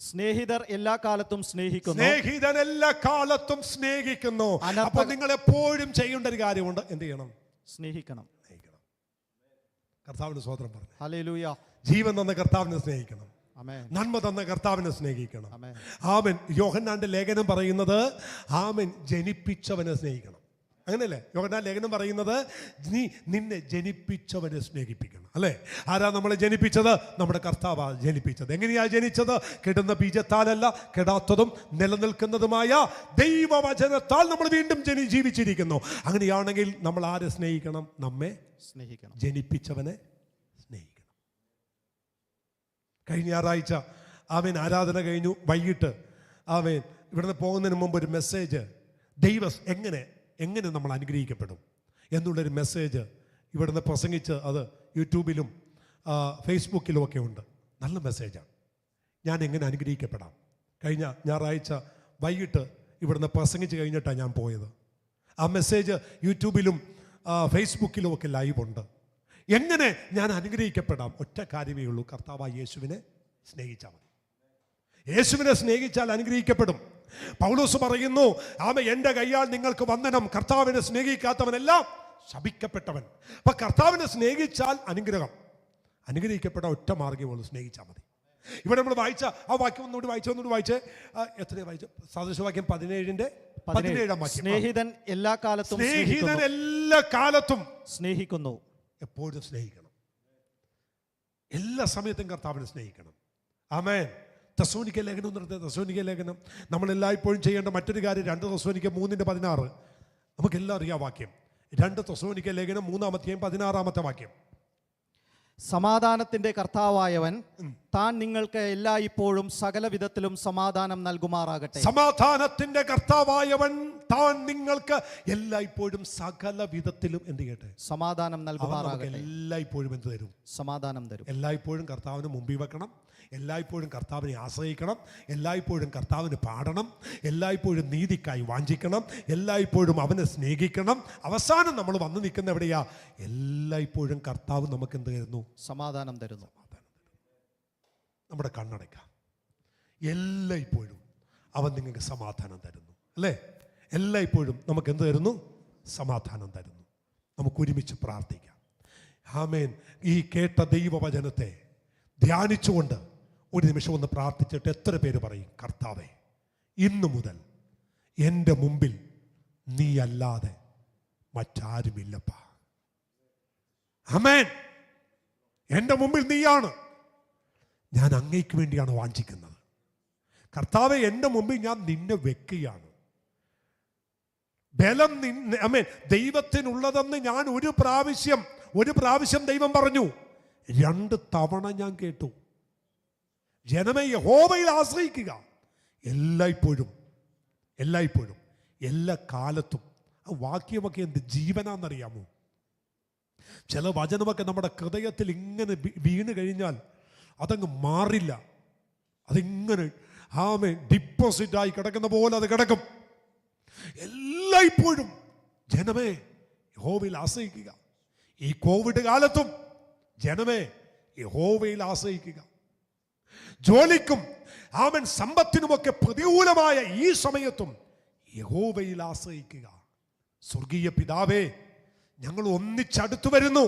സ്നേഹിതർ എല്ലാ കാലത്തും സ്നേഹിക്കുന്നു. സ്നേഹിതൻ എല്ലാ കാലത്തും സ്നേഹിക്കുന്നു. അപ്പോൾ നിങ്ങൾ എപ്പോഴും ചെയ്യേണ്ട ഒരു കാര്യമുണ്ട്. എന്ത് ചെയ്യണം? സ്നേഹിക്കണം. കർത്താവിന് സ്തോത്രം പറഞ്ഞു. ഹല്ലേലൂയ. ജീവൻ തന്ന കർത്താവിനെ സ്നേഹിക്കണം. ആമേൻ. നന്മ തന്ന കർത്താവിനെ സ്നേഹിക്കണം. ആമേൻ. ആമേൻ. യോഹന്നാന്റെ ലേഖനം പറയുന്നത് ആമേൻ ജനിപ്പിച്ചവനെ സ്നേഹിക്കണം. അങ്ങനെയല്ലേ യോഹന്നാൻ ലേഖനം പറയുന്നത്? നിന്നെ ജനിപ്പിച്ചവനെ സ്നേഹിപ്പിക്കണം അല്ലേ? ആരാ നമ്മളെ ജനിപ്പിച്ചത്? നമ്മുടെ കർത്താവാ ജനിപ്പിച്ചത്. എങ്ങനെയാ ജനിച്ചത്? കെടുന്ന ബീജത്താലല്ല, കെടാത്തതും നിലനിൽക്കുന്നതുമായ ദൈവവചനത്താൽ നമ്മൾ വീണ്ടും ജീവിച്ചിരിക്കുന്നു. അങ്ങനെയാണെങ്കിൽ നമ്മൾ ആരെ സ്നേഹിക്കണം? നമ്മെ സ്നേഹിക്കണം, ജനിപ്പിച്ചവനെ സ്നേഹിക്കണം. കഴിഞ്ഞ ഞായറാഴ്ച ആമേൻ ആരാധന കഴിഞ്ഞു. വൈകിട്ട് ആമേൻ ഇവിടുന്ന് പോകുന്നതിന് മുമ്പ് ഒരു മെസ്സേജ്, ദൈവം എങ്ങനെ നമ്മൾ അനുഗ്രഹിക്കപ്പെടും എന്നുള്ളൊരു മെസ്സേജ് ഇവിടുന്ന് പ്രസംഗിച്ച് അത് യൂട്യൂബിലും ഫേസ്ബുക്കിലും ഒക്കെ ഉണ്ട്. നല്ല മെസ്സേജാണ്. ഞാൻ എങ്ങനെ അനുഗ്രഹിക്കപ്പെടാം. കഴിഞ്ഞ ഞായറാഴ്ച വൈകിട്ട് ഇവിടുന്ന് പ്രസംഗിച്ച് കഴിഞ്ഞിട്ടാണ് ഞാൻ പോയത്. ആ മെസ്സേജ് യൂട്യൂബിലും ഫേസ്ബുക്കിലും ഒക്കെ ലൈവുണ്ട്. എങ്ങനെ ഞാൻ അനുഗ്രഹിക്കപ്പെടാം? ഒറ്റ കാര്യമേ ഉള്ളൂ, കർത്താവായ യേശുവിനെ സ്നേഹിച്ചാൽ മതി. യേശുവിനെ സ്നേഹിച്ചാൽ അനുഗ്രഹിക്കപ്പെടും. പൗലോസ് പറയുന്നു, എൻ്റെ കയ്യാൽ നിങ്ങൾക്ക് വന്ദനം, കർത്താവിനെ സ്നേഹിക്കാത്തവനെല്ലാം ശപിക്കപ്പെട്ടവൻ. അപ്പൊ കർത്താവിനെ സ്നേഹിച്ചാൽ അനുഗ്രഹിക്കപ്പെട്ട ഒറ്റ മാർഗ്ഗമുള്ളൂ, സ്നേഹിച്ചാൽ മതി. ഇവിടെ നമ്മൾ വായിച്ച ആ വാക്യം ഒന്നുകൂടി വായിച്ചേ. എത്രയാണ് വായിച്ച? സദൃശവാക്യം 17:17 വാക്യം. സ്നേഹിതൻ എല്ലാ കാലത്തും സ്നേഹിക്കുന്നു. എപ്പോഴും സ്നേഹിക്കണം. എല്ലാ സമയത്തും കർത്താവിനെ സ്നേഹിക്കണം. ആമേൻ. തെസ്സലോനിക്ക ലേഖനം നമ്മൾ എല്ലായ്പ്പോഴും ചെയ്യേണ്ട മറ്റൊരു കാര്യം. 2 തെസ്സലോനിക്ക 3:16 നമുക്കെല്ലാം അറിയാം വാക്യം. 2 തെസ്സലോനിക്ക ലേഖനം 3-16 വാക്യം. സമാധാനത്തിന്റെ കർത്താവായവൻ താൻ നിങ്ങൾക്ക് എല്ലായ്പ്പോഴും സകല വിധത്തിലും സമാധാനം നൽകുമാറാകട്ടെ. സമാധാനത്തിന്റെ കർത്താവായവൻ താൻ നിങ്ങൾക്ക് എല്ലായ്പ്പോഴും സകല വിധത്തിലും എന്ത് ചെയ്യട്ടെ? സമാധാനം നൽകുമാറാകട്ടെ. എല്ലായ്പ്പോഴും എന്ത് തരും? സമാധാനം തരും. എല്ലായ്പ്പോഴും കർത്താവിന് മുമ്പിൽ വെക്കണം. എല്ലായ്പ്പോഴും കർത്താവിനെ ആശ്രയിക്കണം. എല്ലായ്പ്പോഴും കർത്താവിന് പാടണം. എല്ലായ്പ്പോഴും നീതിക്കായി വാഞ്ചിക്കണം. എല്ലായ്പ്പോഴും അവനെ സ്നേഹിക്കണം. അവസാനം നമ്മൾ വന്ന് നിൽക്കുന്ന എവിടെയാ? എല്ലായ്പ്പോഴും കർത്താവ് നമുക്ക് എന്ത് തരുന്നു? സമാധാനം തരുന്നു. നമ്മുടെ കണ്ണടയ്ക്കാം. എല്ലായ്പ്പോഴും അവൻ നിങ്ങൾക്ക് സമാധാനം തരുന്നു അല്ലേ? എല്ലായ്പ്പോഴും നമുക്ക് എന്ത് തരുന്നു? സമാധാനം തരുന്നു. നമുക്ക് ഒരുമിച്ച് പ്രാർത്ഥിക്കാം. ആമേൻ. ഈ കേട്ട ദൈവവചനത്തെ ധ്യാനിച്ചുകൊണ്ട് ഒരു നിമിഷം ഒന്ന് പ്രാർത്ഥിച്ചിട്ട് എത്ര പേര് പറയും, കർത്താവേ, ഇന്നു മുതൽ എൻ്റെ മുമ്പിൽ നീ അല്ലാതെ മറ്റാരുമില്ലപ്പാ. ആമേൻ. എൻ്റെ മുമ്പിൽ നീയാണ്. ഞാൻ അങ്ങയ്ക്ക് വേണ്ടിയാണ് വാഞ്ചിക്കുന്നത്. കർത്താവേ, എൻ്റെ മുമ്പിൽ ഞാൻ നിന്നെ വെക്കുകയാണ്. ബലം ആമേൻ ദൈവത്തിനുള്ളതെന്ന് ഞാൻ ഒരു പ്രാവശ്യം ദൈവം പറഞ്ഞു. 2 തവണ ഞാൻ കേട്ടു. ജനമേ, യഹോവയിൽ ആശ്രയിക്കുക. എല്ലായ്പ്പോഴും എല്ലാ കാലത്തും. ആ വാക്യമൊക്കെ എന്ത് ജീവനാന്നറിയാമോ? ചില വചനമൊക്കെ നമ്മുടെ ഹൃദയത്തിൽ ഇങ്ങനെ വീണ് കഴിഞ്ഞാൽ അതങ്ങ് മാറില്ല. അതിങ്ങനെ ഡിപ്പോസിറ്റായി കിടക്കുന്ന പോലെ അത് കിടക്കും. എല്ലായ്പ്പോഴും ജനമേ യഹോവയിൽ ആശ്രയിക്കുക. ഈ കോവിഡ് കാലത്തും ജനമേ യഹോവയിൽ ആശ്രയിക്കുക. ജോലിക്കും സമ്പത്തിനുമൊക്കെ പ്രതികൂലമായ ഈ സമയത്തും യഹോവയിൽ ആശ്രയിക്കുക. സ്വർഗീയ പിതാവേ, ഞങ്ങൾ ഒന്നിച്ചടുത്തു വരുന്നു,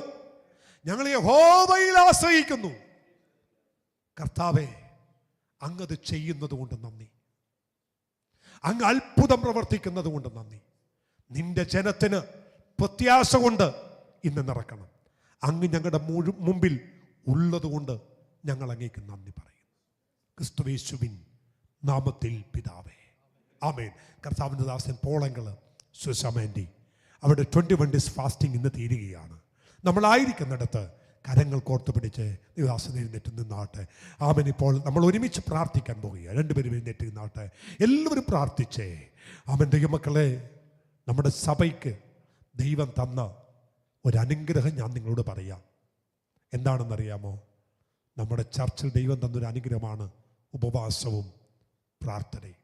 ഞങ്ങൾ യഹോവയിൽ ആശ്രയിക്കുന്നു. കർത്താവേ, അങ്ങത് ചെയ്യുന്നത് കൊണ്ട് നന്ദി. അങ്ങ് അത്ഭുതം പ്രവർത്തിക്കുന്നത് കൊണ്ട് നന്ദി. നിന്റെ ജനത്തിന് പ്രത്യാശ കൊണ്ട് ഇന്ന് നിറക്കണം. അങ്ങ് ഞങ്ങളുടെ മുമ്പിൽ ഉള്ളത് കൊണ്ട് ഞങ്ങൾ അങ്ങേക്ക് നന്ദി പറയുന്നു. ക്രിസ്തുയേശുവിൻ നാമത്തിൽ പിതാവേ, ആമേൻ. കർത്താവിൻ്റെ ദാസൻ പോളങ്ങൾ സുശാമേൻ്റെ അവിടെ 21 days ഫാസ്റ്റിംഗ് ഇന്ന് തീരുകയാണ്. നമ്മളായിരിക്കുന്നിടത്ത് കരങ്ങൾ കോർത്ത് പിടിച്ച് ദൈവദാസൻ എഴുന്നേറ്റ് നിന്നാട്ടെ. ആമേൻ. ഇപ്പോൾ നമ്മൾ ഒരുമിച്ച് പ്രാർത്ഥിക്കാൻ പോവുകയാണ്. രണ്ടുപേരും എഴുന്നേറ്റ് നിന്നാട്ടെ. എല്ലാവരും പ്രാർത്ഥിച്ചേ. ആമേൻ. ദൈവമക്കളെ, നമ്മുടെ സഭയ്ക്ക് ദൈവം തന്ന ഒരനുഗ്രഹം ഞാൻ നിങ്ങളോട് പറയാം. എന്താണെന്നറിയാമോ? നമ്മുടെ ചർച്ചിൽ ദൈവം തന്നൊരു അനുഗ്രഹമാണ് ഉപവാസവും പ്രാർത്ഥനയും.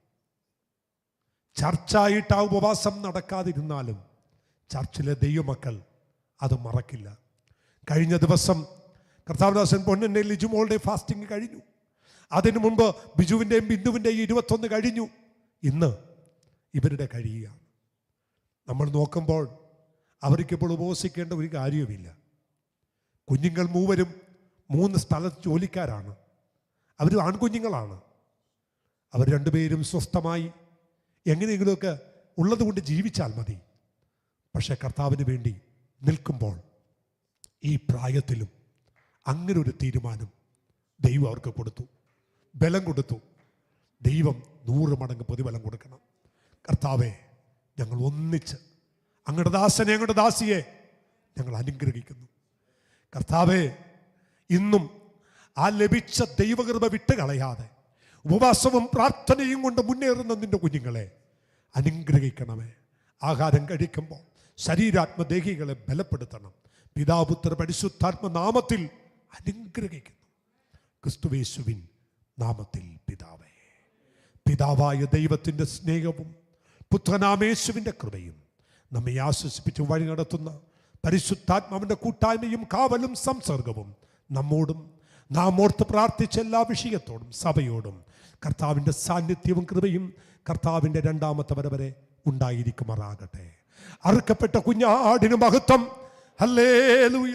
ചർച്ചായിട്ട് ആ ഉപവാസം നടക്കാതിരുന്നാലും ചർച്ചിലെ ദൈവമക്കൾ അത് മറക്കില്ല. കഴിഞ്ഞ ദിവസം കർത്താവദാസൻ പൊന്നിൻ്റെ ലിജുമോളുടെ ഫാസ്റ്റിംഗ് കഴിഞ്ഞു. അതിനു മുമ്പ് ബിജുവിൻ്റെയും ബിന്ദുവിൻ്റെയും 21 കഴിഞ്ഞു. ഇന്ന് ഇവരുടെ കഴിയുകയാണ്. നമ്മൾ നോക്കുമ്പോൾ അവർക്കിപ്പോൾ ഉപവസിക്കേണ്ട ഒരു കാര്യവുമില്ല. കുഞ്ഞുങ്ങൾ മൂവരും 3 സ്ഥലത്ത് ജോലിക്കാരാണ്. അവർ ആൺകുഞ്ഞുങ്ങളാണ്. അവർ രണ്ടുപേരും സ്വസ്ഥമായി എങ്ങനെയെങ്കിലുമൊക്കെ ഉള്ളത് കൊണ്ട് ജീവിച്ചാൽ മതി. പക്ഷേ കർത്താവിന് വേണ്ടി നിൽക്കുമ്പോൾ ഈ പ്രായത്തിലും അങ്ങനെ ഒരു തീരുമാനം ദൈവം അവർക്ക് കൊടുത്തു, ബലം കൊടുത്തു. ദൈവം 100 മടങ്ങ് പ്രതിഫലം കൊടുക്കണം. കർത്താവെ, ഞങ്ങൾ ഒന്നിച്ച് അങ്ങയുടെ ദാസനെ, അങ്ങയുടെ ദാസിയെ ഞങ്ങൾ അനുഗ്രഹിക്കുന്നു. കർത്താവെ, ഇന്നും ആ ലഭിച്ച ദൈവകൃപ വിട്ടുകളയാതെ ഉപവാസവും പ്രാർത്ഥനയും കൊണ്ട് മുന്നേറുന്ന നിന്റെ കുഞ്ഞുങ്ങളെ അനുഗ്രഹിക്കണമേ. ആഹാരം കഴിക്കുമ്പോൾ ശരീരാത്മദേഹികളെ ബലപ്പെടുത്തണം. പിതാപുത്ര പരിശുദ്ധാത്മ നാമത്തിൽ അനുഗ്രഹിക്കുന്നു. ക്രിസ്തുയേശുവിൻ നാമത്തിൽ പിതാവേ. പിതാവായ ദൈവത്തിൻ്റെ സ്നേഹവും പുത്രനാമേശുവിൻ്റെ കൃപയും നമ്മെ ആശ്വസിപ്പിച്ച് വഴി നടത്തുന്ന പരിശുദ്ധാത്മാവിൻ്റെ കൂട്ടായ്മയും കാവലും സംസർഗവും നമ്മോടും നാം ഓർത്ത് പ്രാർത്ഥിച്ച എല്ലാ വിഷയത്തോടും സഭയോടും കർത്താവിൻ്റെ സാന്നിധ്യവും കൃപയും കർത്താവിൻ്റെ 2ാമത്തെ വരവരെ ഉണ്ടായിരിക്കുമാറാകട്ടെ. അറുക്കപ്പെട്ട കുഞ്ഞാടിന് മഹത്വം. ഹല്ലേലൂയ.